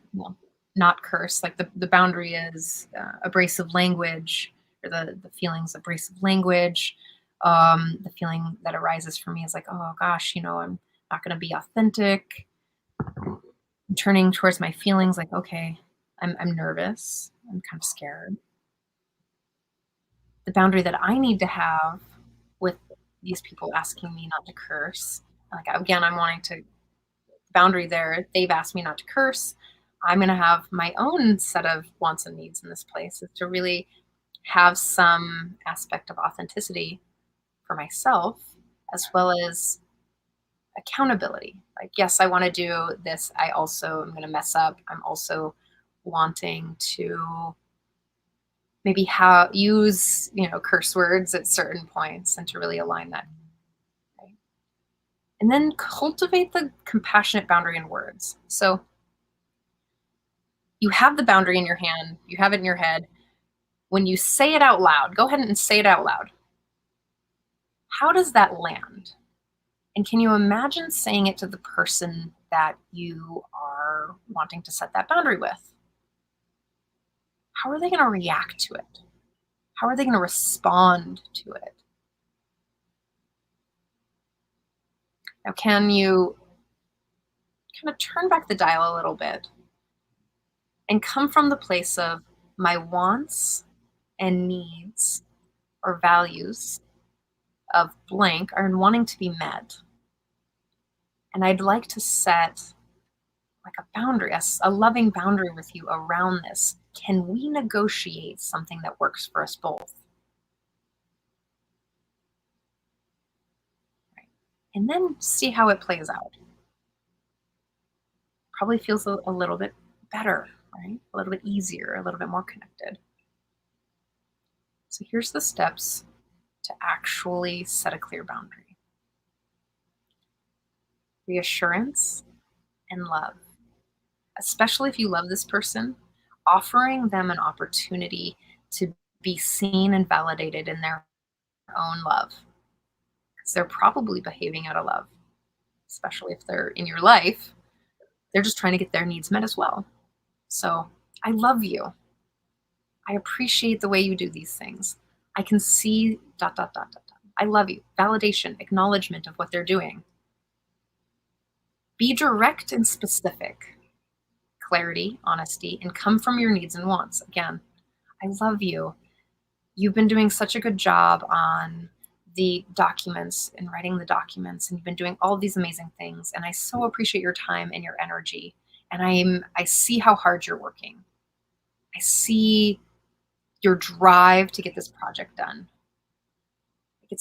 [SPEAKER 2] not curse, like the boundary is abrasive language, or the feelings of abrasive language. The feeling that arises for me is like, oh gosh, I'm not going to be authentic. I'm turning towards my feelings like, okay, I'm nervous. I'm kind of scared. The boundary that I need to have with these people asking me not to curse, like, again, I'm wanting to boundary there. They've asked me not to curse. I'm going to have my own set of wants and needs in this place, is to really have some aspect of authenticity for myself, as well as accountability. Like, yes, I want to do this. I also am going to mess up. I'm also wanting to maybe use, curse words at certain points, and to really align that. Right? And then cultivate the compassionate boundary in words. So you have the boundary in your hand, you have it in your head. When you say it out loud, go ahead and say it out loud. How does that land? And can you imagine saying it to the person that you are wanting to set that boundary with? How are they going to react to it? How are they going to respond to it? Now, can you kind of turn back the dial a little bit and come from the place of my wants and needs or values of blank are wanting to be met? And I'd like to set like a boundary, a loving boundary with you around this. Can we negotiate something that works for us both? Right. And then see how it plays out. Probably feels a little bit better, right? A little bit easier, a little bit more connected. So here's the steps to actually set a clear boundary. Reassurance and love. Especially if you love this person, offering them an opportunity to be seen and validated in their own love. Because they're probably behaving out of love, especially if they're in your life. They're just trying to get their needs met as well. So I love you. I appreciate the way you do these things. I can see ... I love you. Validation, acknowledgement of what they're doing. Be direct and specific. Clarity, honesty, and come from your needs and wants. Again, I love you. You've been doing such a good job on the documents and writing the documents, and you've been doing all these amazing things. And I so appreciate your time and your energy. And I see how hard you're working. I see your drive to get this project done.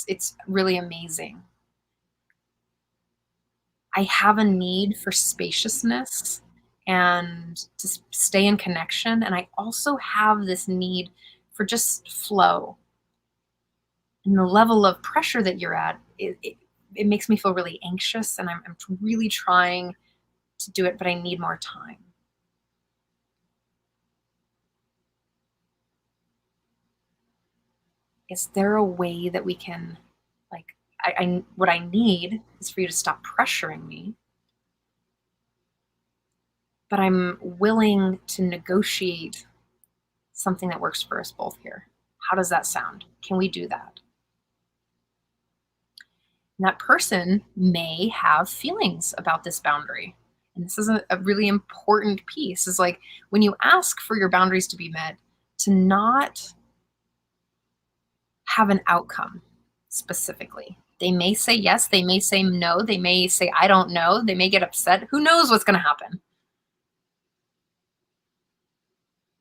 [SPEAKER 2] It's really amazing. I have a need for spaciousness and to stay in connection. And I also have this need for just flow. And the level of pressure that you're at, it makes me feel really anxious, and I'm really trying to do it, but I need more time. Is there a way that we can, like, what I need is for you to stop pressuring me, but I'm willing to negotiate something that works for us both here. How does that sound? Can we do that? And that person may have feelings about this boundary. And this is a really important piece, is like when you ask for your boundaries to be met, to not have an outcome specifically. They may say yes, they may say no, they may say, I don't know, they may get upset. Who knows what's going to happen?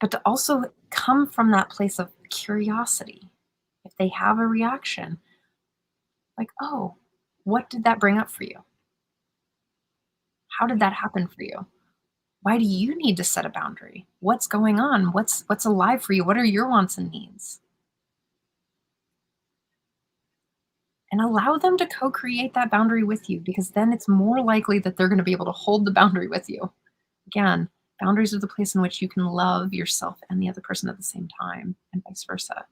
[SPEAKER 2] But to also come from that place of curiosity. If they have a reaction, like, oh, what did that bring up for you? How did that happen for you? Why do you need to set a boundary? What's going on? What's alive for you? What are your wants and needs? And allow them to co-create that boundary with you, because then it's more likely that they're going to be able to hold the boundary with you. Again, boundaries are the place in which you can love yourself and the other person at the same time, and vice versa.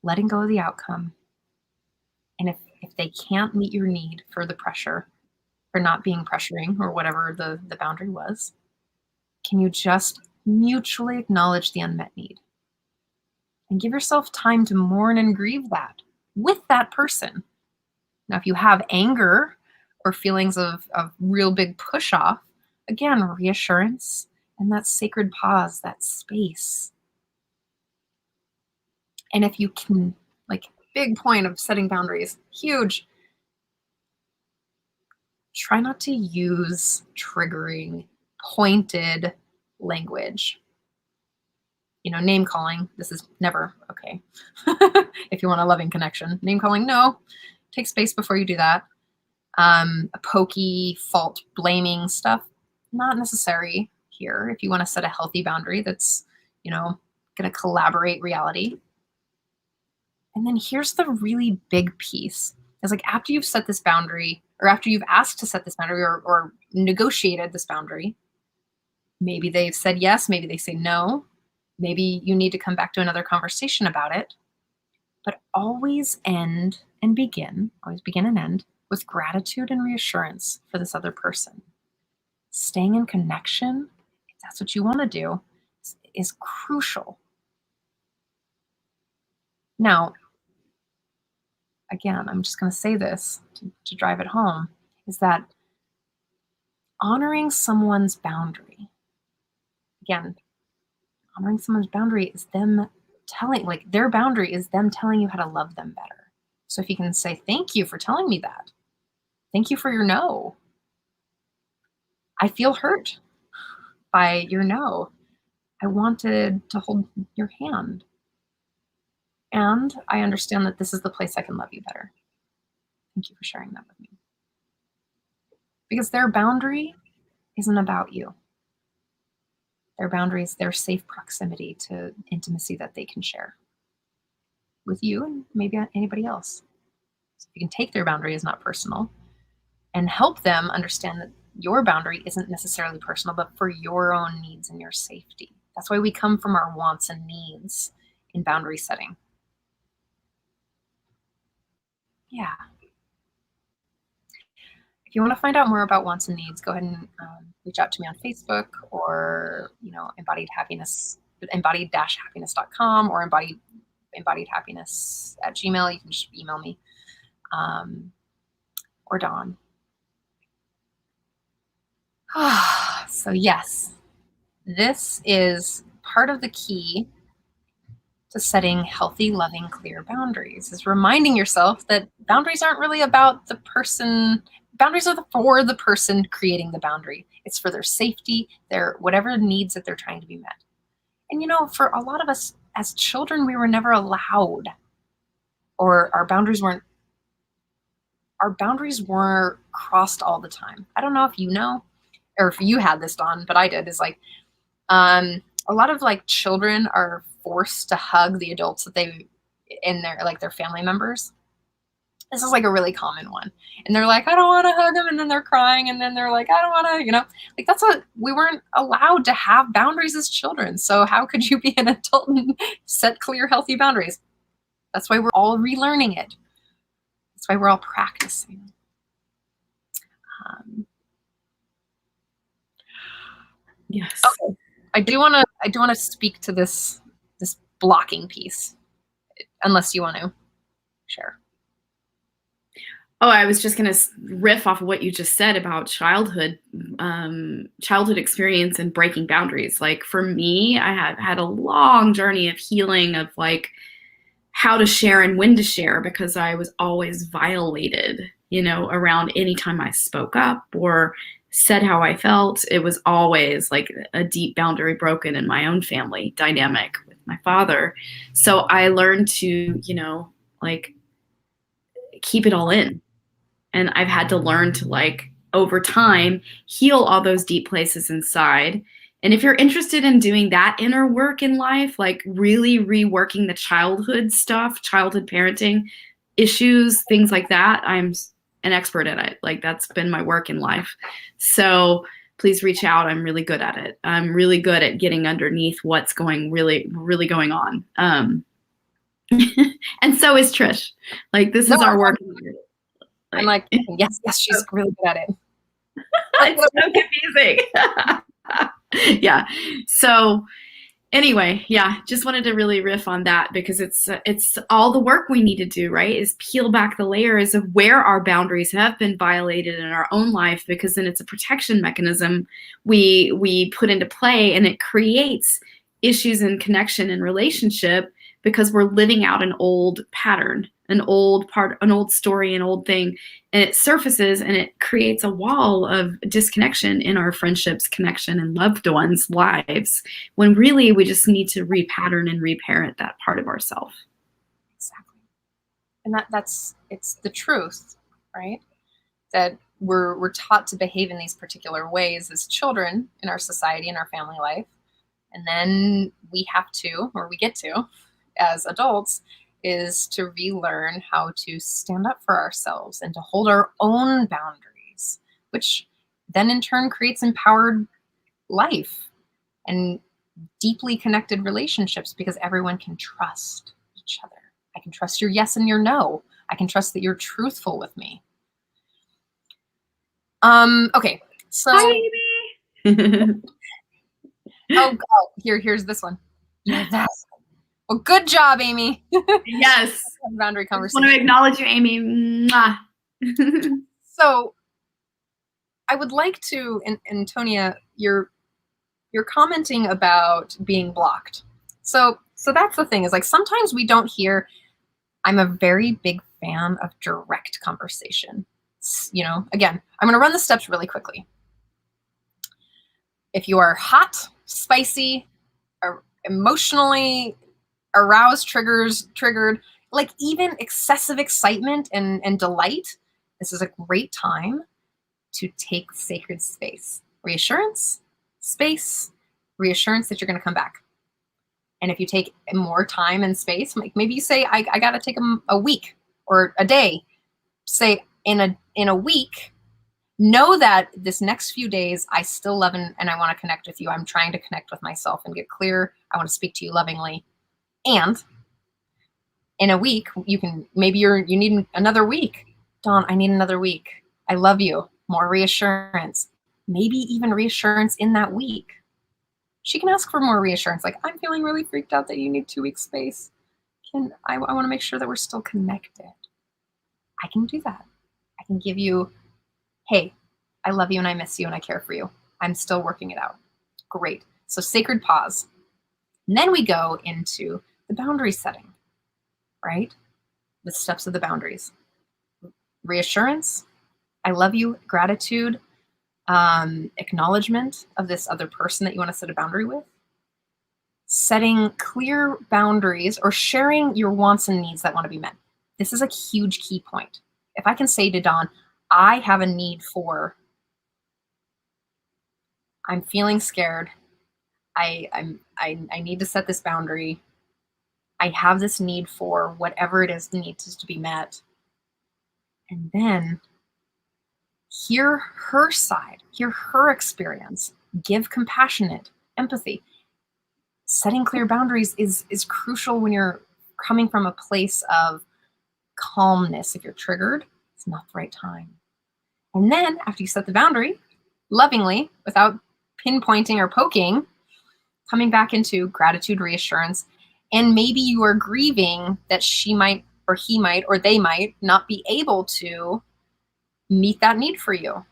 [SPEAKER 2] Letting go of the outcome. And if they can't meet your need for the pressure, for not being pressuring, or whatever the boundary was, can you just mutually acknowledge the unmet need? And give yourself time to mourn and grieve that with that person. Now, if you have anger or feelings of real big push off, again, reassurance and that sacred pause, that space. And if you can, like, big point of setting boundaries, huge, try not to use triggering, pointed language. Name calling, this is never okay. If you want a loving connection, name calling, no. Take space before you do that. A pokey, fault blaming stuff, not necessary here. If you want to set a healthy boundary that's, going to collaborate reality. And then here's the really big piece. is like after you've set this boundary, or after you've asked to set this boundary, or negotiated this boundary, maybe they've said yes, maybe they say no, maybe you need to come back to another conversation about it, but always begin and end with gratitude and reassurance for this other person. Staying in connection, if that's what you want to do, is crucial. Now, again, I'm just going to say this to drive it home, is that honoring someone's boundary, again, honoring someone's boundary is them telling, like their boundary is them telling you how to love them better. So if you can say, thank you for telling me that. Thank you for your no. I feel hurt by your no. I wanted to hold your hand. And I understand that this is the place I can love you better. Thank you for sharing that with me. Because their boundary isn't about you. Their boundary is their safe proximity to intimacy that they can share with you and maybe anybody else. So if you can take their boundary as not personal and help them understand that your boundary isn't necessarily personal, but for your own needs and your safety. That's why we come from our wants and needs in boundary setting. Yeah. If you want to find out more about wants and needs, go ahead and reach out to me on Facebook, or embodied-happiness.com, or embodiedhappiness@gmail. You can just email me, or Dawn. So yes, this is part of the key to setting healthy, loving, clear boundaries, is reminding yourself that boundaries aren't really about the person. Boundaries are for the person creating the boundary. It's for their safety, their whatever needs that they're trying to be met. And for a lot of us as children, we were never allowed, or our boundaries were crossed all the time. I don't know if you know, or if you had this, Dawn, but I did, is like, a lot of like children are forced to hug the adults that their family members. This is like a really common one. And they're like, I don't want to hug them. And then they're crying. And then they're like, I don't want to, like we weren't allowed to have boundaries as children. So how could you be an adult and set clear, healthy boundaries? That's why we're all relearning it. That's why we're all practicing.
[SPEAKER 1] Yes.
[SPEAKER 2] Okay. I do want to speak to this blocking piece, unless you want to share.
[SPEAKER 1] Oh, I was just going to riff off of what you just said about childhood experience and breaking boundaries. Like for me, I have had a long journey of healing of like how to share and when to share, because I was always violated, around any time I spoke up or said how I felt. It was always like a deep boundary broken in my own family dynamic with my father. So I learned to, like keep it all in. And I've had to learn to, like, over time, heal all those deep places inside. And if you're interested in doing that inner work in life, like really reworking the childhood stuff, childhood parenting issues, things like that, I'm an expert at it. Like that's been my work in life. So please reach out. I'm really good at it. I'm really good at getting underneath what's really going on. And so is Trish. Like this is our work.
[SPEAKER 2] I'm like, yes, she's really good at it.
[SPEAKER 1] It's so confusing. Yeah. So anyway, yeah, just wanted to really riff on that, because it's all the work we need to do, right? Is peel back the layers of where our boundaries have been violated in our own life, because then it's a protection mechanism we put into play, and it creates issues in connection and relationship because we're living out an old pattern, an old story, an old thing, and it surfaces and it creates a wall of disconnection in our friendships, connection, and loved ones' lives, when really we just need to repattern and reparent that part of ourselves.
[SPEAKER 2] Exactly. And it's the truth, right? That we're taught to behave in these particular ways as children in our society, in our family life. And then we get to, as adults, is to relearn how to stand up for ourselves and to hold our own boundaries, which then in turn creates empowered life and deeply connected relationships because everyone can trust each other. I can trust your yes and your no. I can trust that you're truthful with me. Okay, so
[SPEAKER 1] Hi, Amy.
[SPEAKER 2] here's this one. You're that. Well, good job, Amy.
[SPEAKER 1] Yes.
[SPEAKER 2] Boundary
[SPEAKER 1] I just
[SPEAKER 2] conversation.
[SPEAKER 1] want to acknowledge you, Amy. Mwah.
[SPEAKER 2] So I would like to, Antonia, you're commenting about being blocked. So that's the thing, is like sometimes we don't hear. I'm a very big fan of direct conversation. You know, again, I'm going to run the steps really quickly. If you are hot, spicy, or emotionally aroused, triggered, like even excessive excitement and delight, this is a great time to take sacred space. Reassurance, space, reassurance that you're going to come back. And if you take more time and space, like maybe you say, I got to take a week or a day. Say in a week, know that this next few days, I still love and I want to connect with you. I'm trying to connect with myself and get clear. I want to speak to you lovingly. And in a week, you can, maybe you need another week. Dawn, I need another week. I love you. More reassurance. Maybe even reassurance in that week. She can ask for more reassurance. Like, I'm feeling really freaked out that you need 2 weeks space. I want to make sure that we're still connected. I can do that. I can give you, hey, I love you and I miss you and I care for you. I'm still working it out. Great. So sacred pause. And then we go into the boundary setting, right? The steps of the boundaries. Reassurance, I love you, gratitude, acknowledgement of this other person that you want to set a boundary with. Setting clear boundaries or sharing your wants and needs that want to be met. This is a huge key point. If I can say to Dawn, I have a need for, I'm feeling scared. I need to set this boundary. I have this need for whatever it is that needs to be met. And then hear her side, hear her experience, give compassionate empathy. Setting clear boundaries is crucial when you're coming from a place of calmness. If you're triggered, it's not the right time. And then after you set the boundary, lovingly, without pinpointing or poking, coming back into gratitude, reassurance, and maybe you are grieving that she might or he might or they might not be able to meet that need for you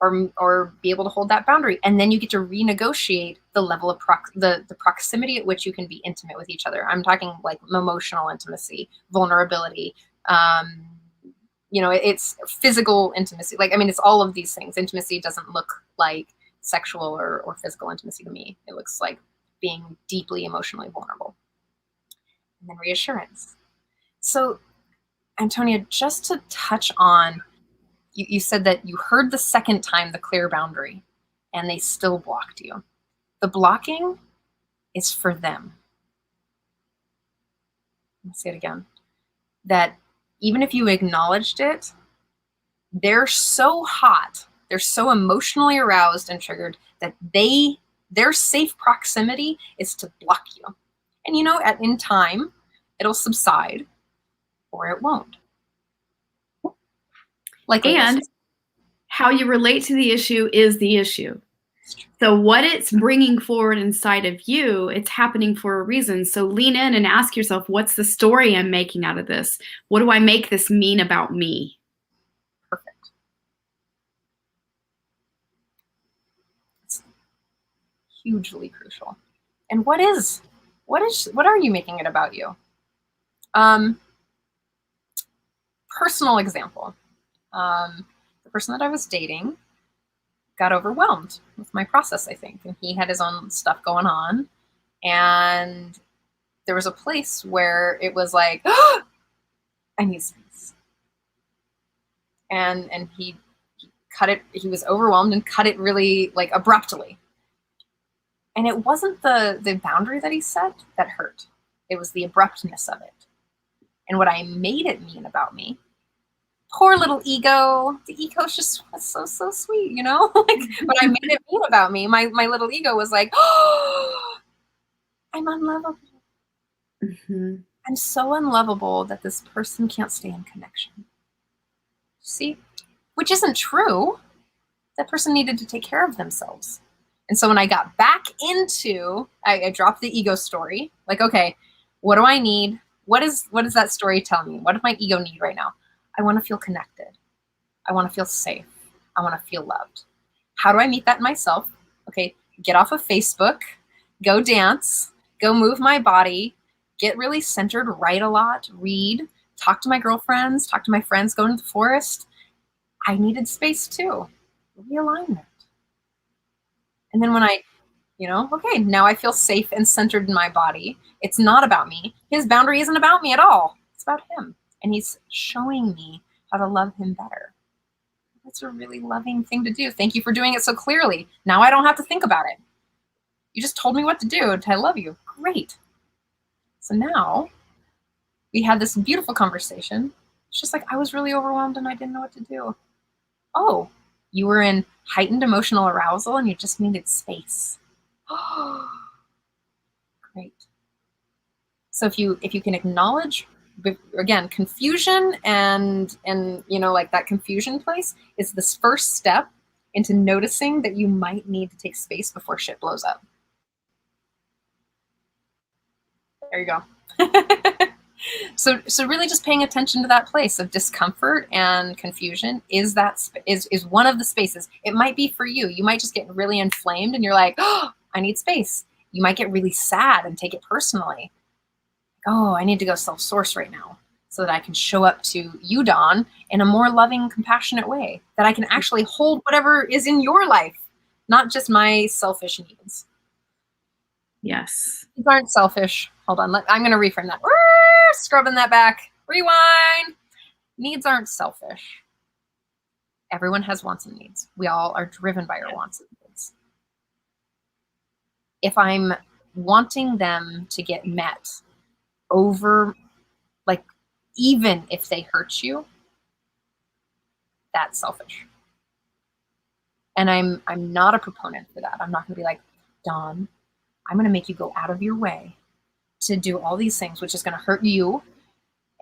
[SPEAKER 2] or be able to hold that boundary. And then you get to renegotiate the level of the proximity at which you can be intimate with each other. I'm talking like emotional intimacy, vulnerability, it's physical intimacy. Like, I mean, it's all of these things. Intimacy doesn't look like sexual or physical intimacy to me. It looks like being deeply emotionally vulnerable. And then reassurance. So, Antonia, just to touch on, you said that you heard the second time the clear boundary and they still blocked you. The blocking is for them. Let's say it again. That even if you acknowledged it, they're so hot, they're so emotionally aroused and triggered that their safe proximity is to block you. And in time, it'll subside or it won't.
[SPEAKER 1] And how you relate to the issue is the issue. So what it's bringing forward inside of you, it's happening for a reason. So lean in and ask yourself, what's the story I'm making out of this? What do I make this mean about me?
[SPEAKER 2] Perfect. It's hugely crucial. And what are you making it about you? Personal example. The person that I was dating got overwhelmed with my process, I think. And he had his own stuff going on. And there was a place where it was like, oh, I need space. And he cut it, he was overwhelmed and cut it really like abruptly. And it wasn't the boundary that he set that hurt. It was the abruptness of it. And what I made it mean about me, poor little ego, the ego's just so sweet, you know? Like, what I made it mean about me, my little ego was like, oh, I'm unlovable.
[SPEAKER 1] Mm-hmm.
[SPEAKER 2] I'm so unlovable that this person can't stay in connection. See? Which isn't true. That person needed to take care of themselves. And so when I got back into, I dropped the ego story. Like, okay, what do I need? What does that story tell me? What does my ego need right now? I want to feel connected. I want to feel safe. I want to feel loved. How do I meet that in myself? Okay, get off of Facebook, go dance, go move my body, get really centered, write a lot, read, talk to my girlfriends, talk to my friends, go into the forest. I needed space too. Realignment. And then when I, okay, now I feel safe and centered in my body. It's not about me. His boundary isn't about me at all. It's about him. And he's showing me how to love him better. That's a really loving thing to do. Thank you for doing it so clearly. Now I don't have to think about it. You just told me what to do. I love you. Great. So now we had this beautiful conversation. It's just like I was really overwhelmed and I didn't know what to do. Oh, you were in heightened emotional arousal and you just needed space. Oh, great. So if you can acknowledge, again, confusion and like that confusion place is this first step into noticing that you might need to take space before shit blows up. There you go. So really just paying attention to that place of discomfort and confusion is one of the spaces. It might be for you. You might just get really inflamed and you're like, oh, I need space. You might get really sad and take it personally. Oh, I need to go self-source right now so that I can show up to you, Dawn, in a more loving, compassionate way, that I can actually hold whatever is in your life, not just my selfish needs.
[SPEAKER 1] Yes.
[SPEAKER 2] These aren't selfish. Hold on. I'm going to reframe that. Scrubbing that back. Rewind. Needs aren't selfish. Everyone has wants and needs. We all are driven by our wants and needs. If I'm wanting them to get met over, like, even if they hurt you, that's selfish. And I'm not a proponent for that. I'm not going to be like, Dawn, I'm going to make you go out of your way to do all these things, which is going to hurt you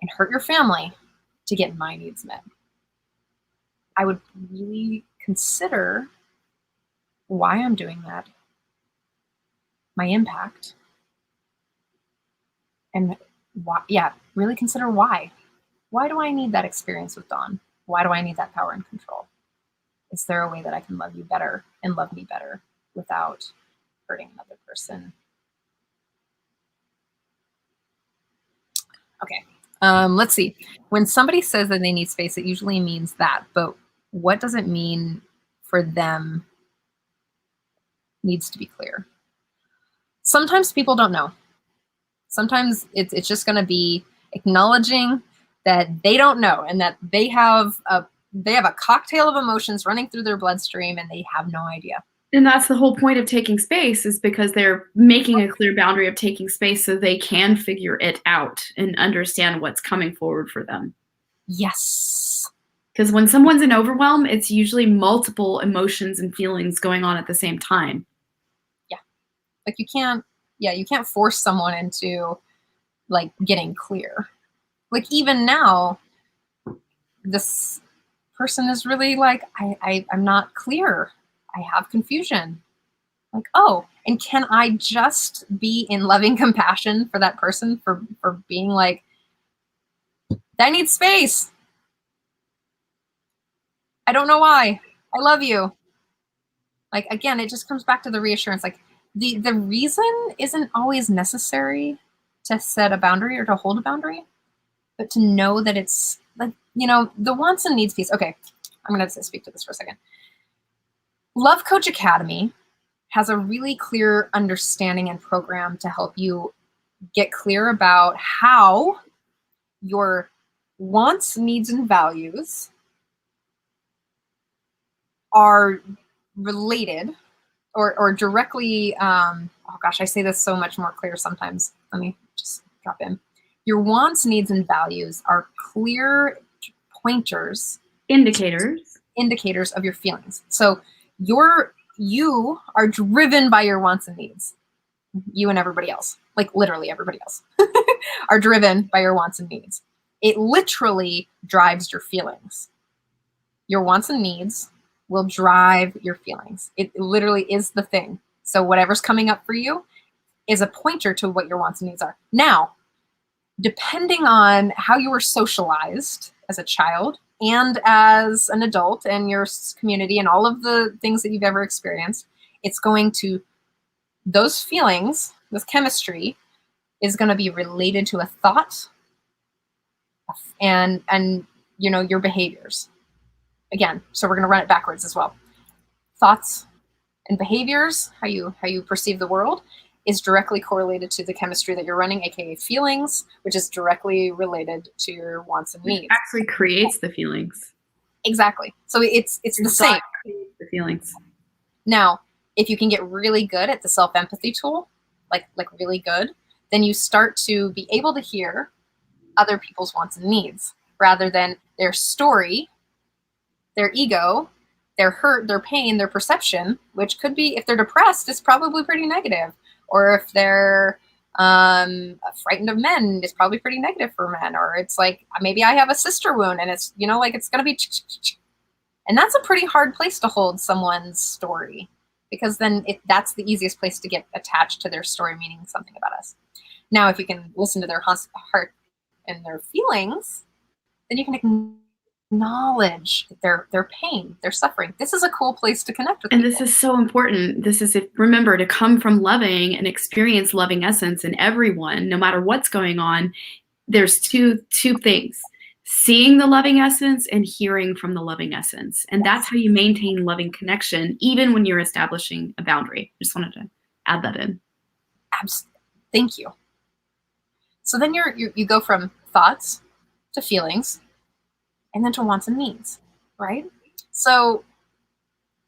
[SPEAKER 2] and hurt your family to get my needs met. I would really consider why I'm doing that, my impact, and why, really consider why. Why do I need that experience with Dawn? Why do I need that power and control? Is there a way that I can love you better and love me better without hurting another person? Okay. Let's see. When somebody says that they need space, it usually means that, but what does it mean for them needs to be clear. Sometimes people don't know. Sometimes it's just going to be acknowledging that they don't know and that they have a cocktail of emotions running through their bloodstream and they have no idea.
[SPEAKER 1] And that's the whole point of taking space, is because they're making a clear boundary of taking space so they can figure it out and understand what's coming forward for them.
[SPEAKER 2] Yes.
[SPEAKER 1] Because when someone's in overwhelm, it's usually multiple emotions and feelings going on at the same time.
[SPEAKER 2] Yeah. Like you can't force someone into like getting clear. Like even now, this person is really like, I'm not clear. I have confusion. Like, oh, and can I just be in loving compassion for that person for being like, I need space. I don't know why. I love you. Like, again, it just comes back to the reassurance. Like the reason isn't always necessary to set a boundary or to hold a boundary, but to know that it's like, the wants and needs piece. Okay. I'm going to speak to this for a second. Love Coach Academy has a really clear understanding and program to help you get clear about how your wants, needs, and values are related or directly, oh gosh, I say this so much more clear sometimes. Let me just drop in. Your wants, needs, and values are clear pointers, indicators of your feelings. So you are driven by your wants and needs. You and everybody else, like literally everybody else, are driven by your wants and needs. It literally drives your feelings. Your wants and needs will drive your feelings. It literally is the thing. So whatever's coming up for you is a pointer to what your wants and needs are. Now, depending on how you were socialized as a child and as an adult and your community and all of the things that you've ever experienced, it's going to, those feelings, this chemistry is going to be related to a thought and your behaviors. Again, so we're going to run it backwards as well. Thoughts and behaviors, how you perceive the world, is directly correlated to the chemistry that you're running, aka feelings, which is directly related to your wants and needs.
[SPEAKER 1] It actually creates the feelings.
[SPEAKER 2] Exactly. So it's the same.
[SPEAKER 1] Creates the feelings.
[SPEAKER 2] Now, if you can get really good at the self-empathy tool, like really good, then you start to be able to hear other people's wants and needs rather than their story, their ego, their hurt, their pain, their perception, which could be, if they're depressed, it's probably pretty negative. Or if they're frightened of men, it's probably pretty negative for men. Or it's like, maybe I have a sister wound and it's, it's going to be. And that's a pretty hard place to hold someone's story, because then that's the easiest place to get attached to their story, meaning something about us. Now, if you can listen to their heart and their feelings, then you can acknowledge their pain, their suffering. This is a cool place to connect with people.
[SPEAKER 1] This is so important. Remember, to come from loving and experience loving essence in everyone, no matter what's going on. There's two things: seeing the loving essence and hearing from the loving essence. And that's how you maintain loving connection, even when you're establishing a boundary. Just wanted to add that in.
[SPEAKER 2] Thank you. So then you go from thoughts to feelings, and then to wants and needs, right? So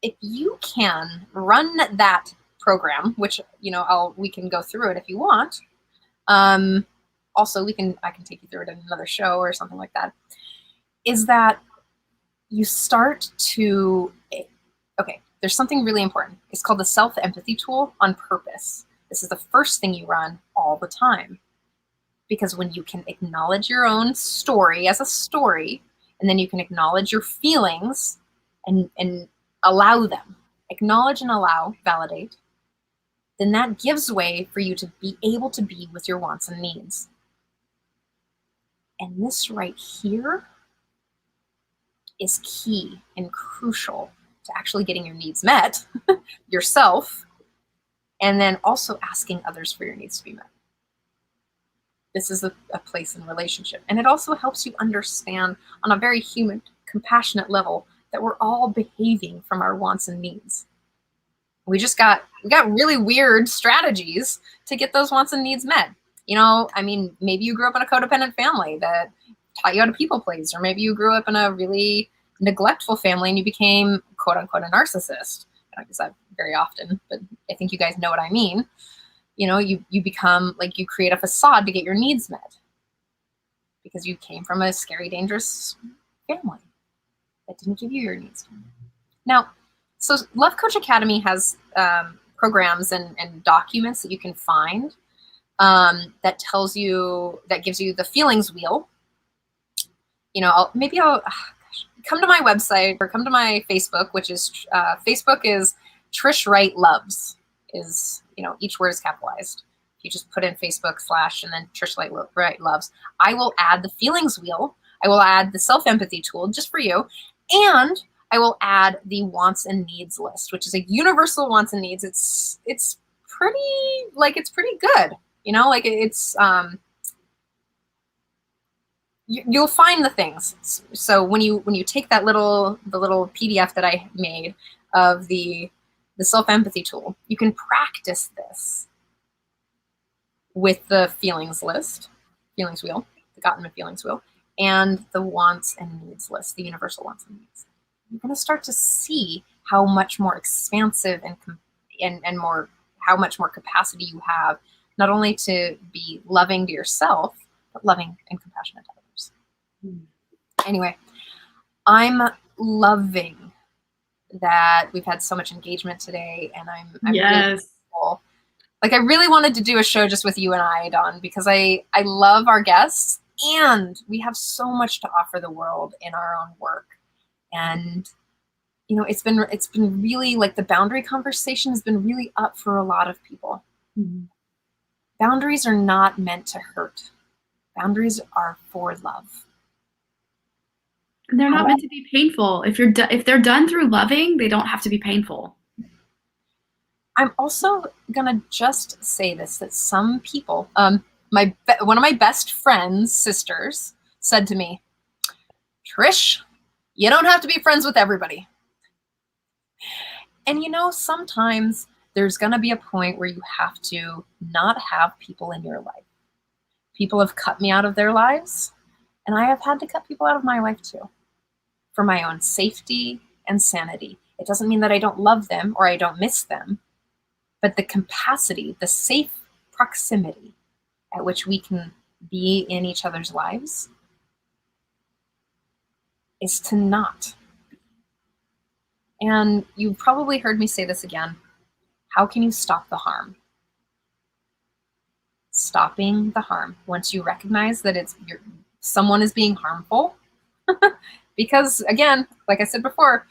[SPEAKER 2] if you can run that program, which we can go through it if you want. Also, I can take you through it in another show or something like that. Is that you start to, okay, there's something really important. It's called the self-empathy tool on purpose. This is the first thing you run all the time. Because when you can acknowledge your own story as a story, and then you can acknowledge your feelings and allow them, acknowledge and allow, validate, then that gives way for you to be able to be with your wants and needs. And this right here is key and crucial to actually getting your needs met yourself, and then also asking others for your needs to be met. This is a place in relationship. And it also helps you understand on a very human, compassionate level that we're all behaving from our wants and needs. We got really weird strategies to get those wants and needs met. Maybe you grew up in a codependent family that taught you how to people please, or maybe you grew up in a really neglectful family and you became quote unquote a narcissist. I don't use that very often, but I think you guys know what I mean. You become you create a facade to get your needs met because you came from a scary, dangerous family that didn't give you your needs. Now, so Love Coach Academy has programs and documents that you can find that gives you the feelings wheel. I'll come to my website or come to my Facebook, which is Facebook is Trish Wright Loves. Is each word is capitalized. You just put in Facebook / and then Trish Wright Loves. I will add the feelings wheel. I will add the self-empathy tool just for you. And I will add the wants and needs list, which is a universal wants and needs. It's pretty good. You'll find the things. So when you take the little PDF that I made of the self-empathy tool, you can practice this with the feelings list, feelings wheel, the Gottman feelings wheel, and the wants and needs list, the universal wants and needs. You're going to start to see how much more expansive and how much more capacity you have, not only to be loving to yourself, but loving and compassionate to others. Anyway, I'm loving that we've had so much engagement today, and I'm really grateful. Like, I really wanted to do a show just with you and I, Dawn, because I love our guests, and we have so much to offer the world in our own work. And you know, it's been really, like, the boundary conversation has been really up for a lot of people. Mm-hmm. Boundaries are not meant to hurt. Boundaries are for love.
[SPEAKER 1] And they're not meant to be painful. If they're done through loving, they don't have to be painful.
[SPEAKER 2] I'm also gonna just say this, that some people, one of my best friend's sisters said to me, Trish, you don't have to be friends with everybody. And you know, sometimes there's gonna be a point where you have to not have people in your life. People have cut me out of their lives, and I have had to cut people out of my life too, for my own safety and sanity. It doesn't mean that I don't love them or I don't miss them, but the capacity, the safe proximity at which we can be in each other's lives is to not. And you probably heard me say this again. How can you stop the harm? Stopping the harm. Once you recognize that someone is being harmful, because again, like I said before,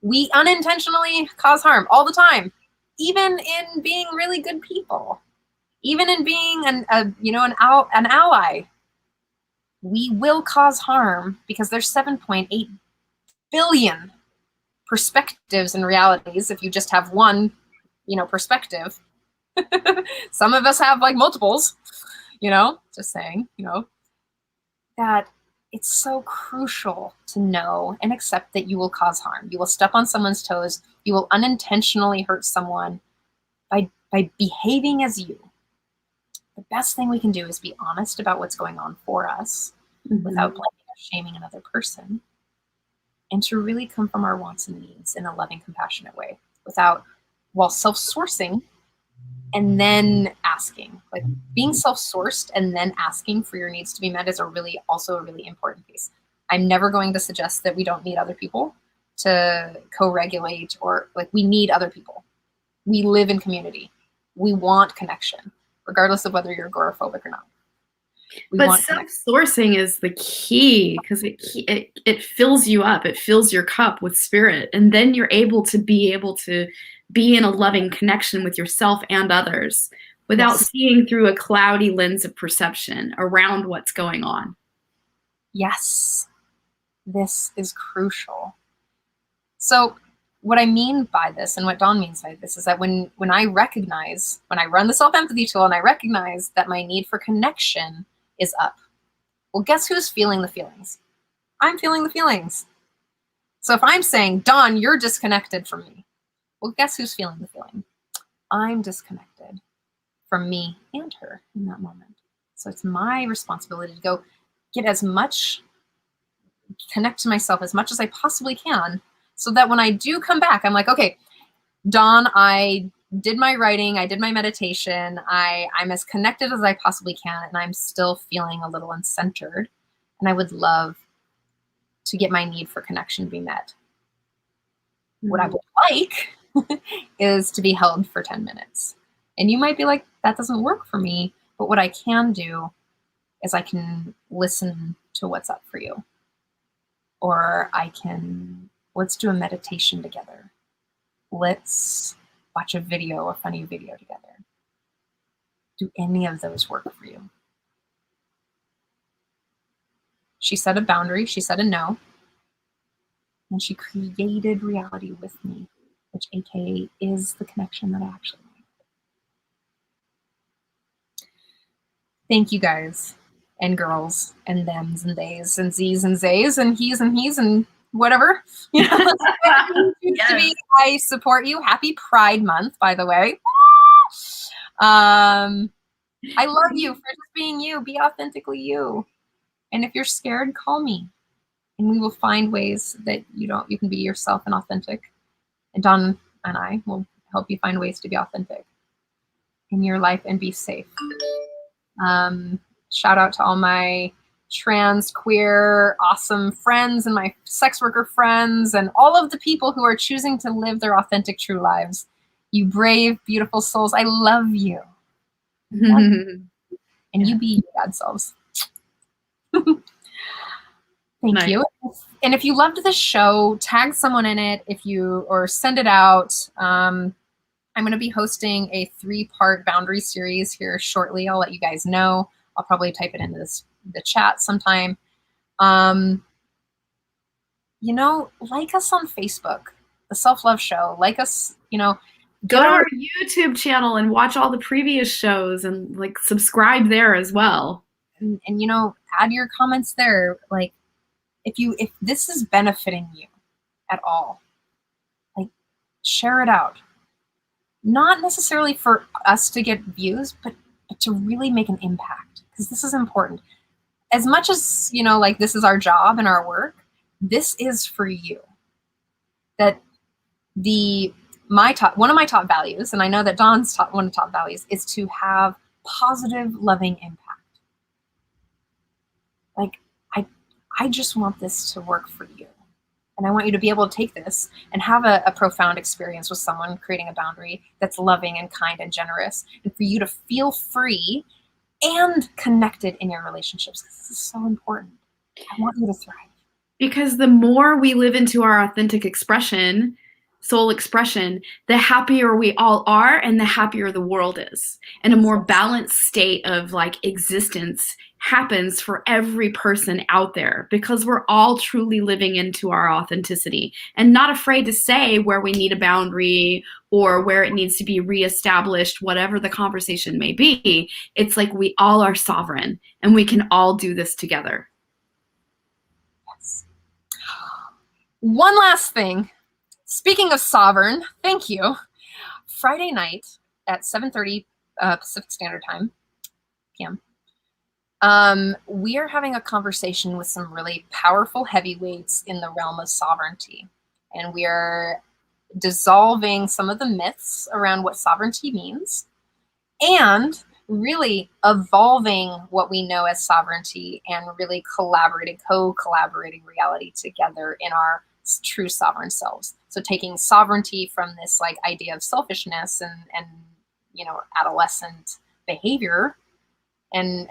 [SPEAKER 2] we unintentionally cause harm all the time, even in being really good people, even in being an ally. We will cause harm because there's 7.8 billion perspectives and realities. If you just have one, perspective, some of us have like multiples, just saying, that it's so crucial to know and accept that you will cause harm. You will step on someone's toes. You will unintentionally hurt someone by behaving as you. The best thing we can do is be honest about what's going on for us, mm-hmm. without blaming or shaming another person, and to really come from our wants and needs in a loving, compassionate way, while self-sourcing and then asking. Like, being self-sourced and then asking for your needs to be met is also a really important piece. I'm never going to suggest that we don't need other people to co-regulate, or like, we need other people. We live in community. We want connection, regardless of whether you're agoraphobic or not.
[SPEAKER 1] But self-sourcing is the key, because it fills you up. It fills your cup with spirit. And then you're able to be in a loving connection with yourself and others without seeing through a cloudy lens of perception around what's going on.
[SPEAKER 2] Yes, this is crucial. So what I mean by this, and what Dawn means by this, is that when I run the self-empathy tool and I recognize that my need for connection is up, well, guess who's feeling the feelings? I'm feeling the feelings. So if I'm saying, Dawn, you're disconnected from me, well, guess who's feeling the feeling? I'm disconnected from me and her in that moment. So it's my responsibility to go connect to myself as much as I possibly can, so that when I do come back, I'm like, okay, Dawn, I did my writing, I did my meditation, I'm as connected as I possibly can, and I'm still feeling a little uncentered, and I would love to get my need for connection be met. Mm-hmm. What I would like is to be held for 10 minutes. And you might be like, that doesn't work for me, but what I can do is I can listen to what's up for you. Or let's do a meditation together. Let's watch a funny video together. Do any of those work for you? She set a boundary, she said a no, and she created reality with me, which AKA is the connection that I actually like. Thank you guys and girls and thems and theys and z's and zays and he's and whatever. I support you. Happy Pride Month, by the way. I love you for just being you. Be authentically you. And if you're scared, call me, and we will find ways that you can be yourself and authentic. And Dawn and I will help you find ways to be authentic in your life and be safe. Shout out to all my trans, queer, awesome friends and my sex worker friends and all of the people who are choosing to live their authentic, true lives. You brave, beautiful souls. I love you. And you be your bad selves. Thank
[SPEAKER 1] Nice.
[SPEAKER 2] you. And if you loved this show, tag someone in it or send it out. I'm going to be hosting a 3-part boundary series here shortly. I'll let you guys know. I'll probably type it into the chat sometime. Like us on Facebook, the Self-Love Show. Like us,
[SPEAKER 1] go to our YouTube channel and watch all the previous shows and like subscribe there as well.
[SPEAKER 2] And add your comments there. Like if this is benefiting you at all, like share it out. Not necessarily for us to get views, but to really make an impact, because this is important. As much as, like this is our job and our work, this is for you. That one of my top values, and I know that Dawn's one of the top values, is to have positive, loving impact. Like, I just want this to work for you. And I want you to be able to take this and have a profound experience with someone creating a boundary that's loving and kind and generous, and for you to feel free and connected in your relationships, because this is so important. I want you to thrive.
[SPEAKER 1] Because the more we live into our authentic expression, soul expression, the happier we all are and the happier the world is. And a more balanced state of like existence happens for every person out there, because we're all truly living into our authenticity and not afraid to say where we need a boundary or where it needs to be reestablished, whatever the conversation may be. It's like we all are sovereign and we can all do this together.
[SPEAKER 2] Yes. One last thing. Speaking of sovereign, thank you. Friday night at 7:30 Pacific Standard Time, p.m., we are having a conversation with some really powerful heavyweights in the realm of sovereignty. And we are dissolving some of the myths around what sovereignty means and really evolving what we know as sovereignty and really co-collaborating reality together in our true sovereign selves. So taking sovereignty from this like idea of selfishness and adolescent behavior and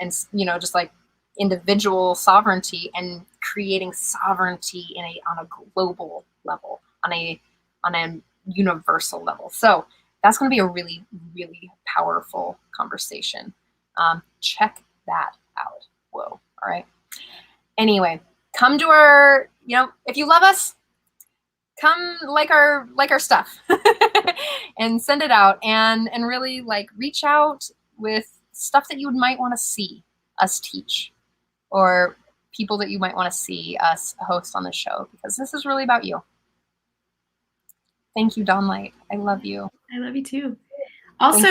[SPEAKER 2] just like individual sovereignty, and creating sovereignty on a global level, on a universal level. So that's going to be a really, really powerful conversation. Check that out. Whoa. All right. Anyway, come to our, if you love us, come like our stuff and send it out and really like reach out with stuff that you might want to see us teach, or people that you might want to see us host on the show, because this is really about you. Thank you, Dawn Light. I love you.
[SPEAKER 1] I love you too. Also,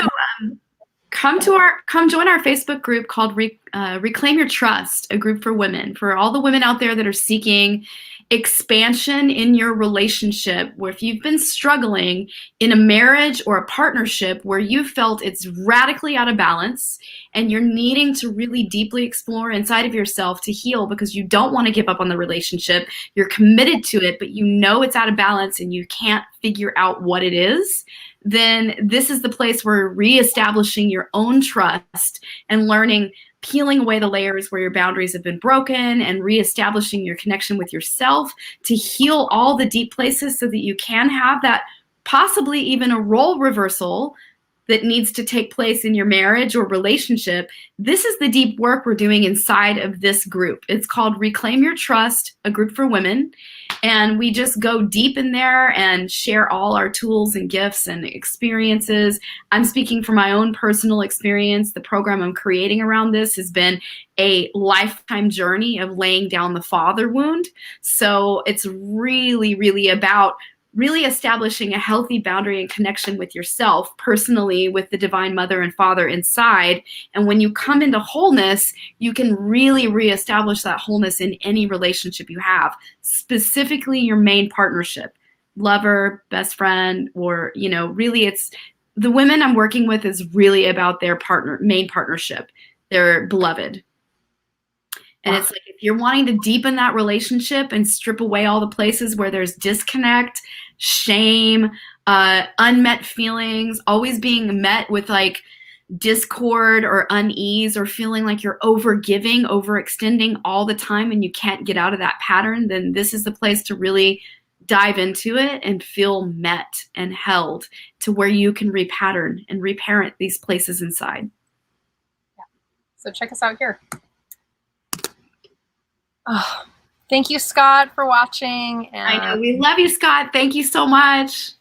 [SPEAKER 1] come join our Facebook group called Reclaim Your Trust, a group for women, for all the women out there that are seeking expansion in your relationship, where if you've been struggling in a marriage or a partnership where you felt it's radically out of balance and you're needing to really deeply explore inside of yourself to heal because you don't want to give up on the relationship, you're committed to it, but you know it's out of balance and you can't figure out what it is, then this is the place where reestablishing your own trust and learning, peeling away the layers where your boundaries have been broken and reestablishing your connection with yourself to heal all the deep places so that you can have that possibly even a role reversal that needs to take place in your marriage or relationship. This is the deep work we're doing inside of this group. It's called Reclaim Your Trust, a group for women. And we just go deep in there and share all our tools and gifts and experiences. I'm speaking from my own personal experience. The program I'm creating around this has been a lifetime journey of laying down the father wound. So it's really, really about really establishing a healthy boundary and connection with yourself personally, with the divine mother and father inside. And when you come into wholeness, you can really reestablish that wholeness in any relationship you have, specifically your main partnership, lover, best friend, or, really it's the women I'm working with is really about their main partnership, their beloved. And it's like if you're wanting to deepen that relationship and strip away all the places where there's disconnect, shame, unmet feelings, always being met with like discord or unease or feeling like you're overgiving, overextending all the time and you can't get out of that pattern, then this is the place to really dive into it and feel met and held to where you can repattern and reparent these places inside.
[SPEAKER 2] Yeah. So check us out here. Oh, thank you, Scott, for watching. And
[SPEAKER 1] I know. We love you, Scott. Thank you so much.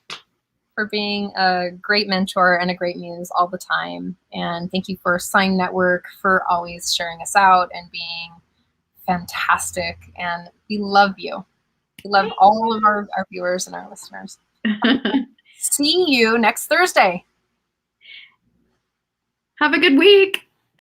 [SPEAKER 2] For being a great mentor and a great muse all the time. And thank you for Sign Network for always sharing us out and being fantastic. And we love you. We love all of our viewers and our listeners. See you next Thursday.
[SPEAKER 1] Have a good week.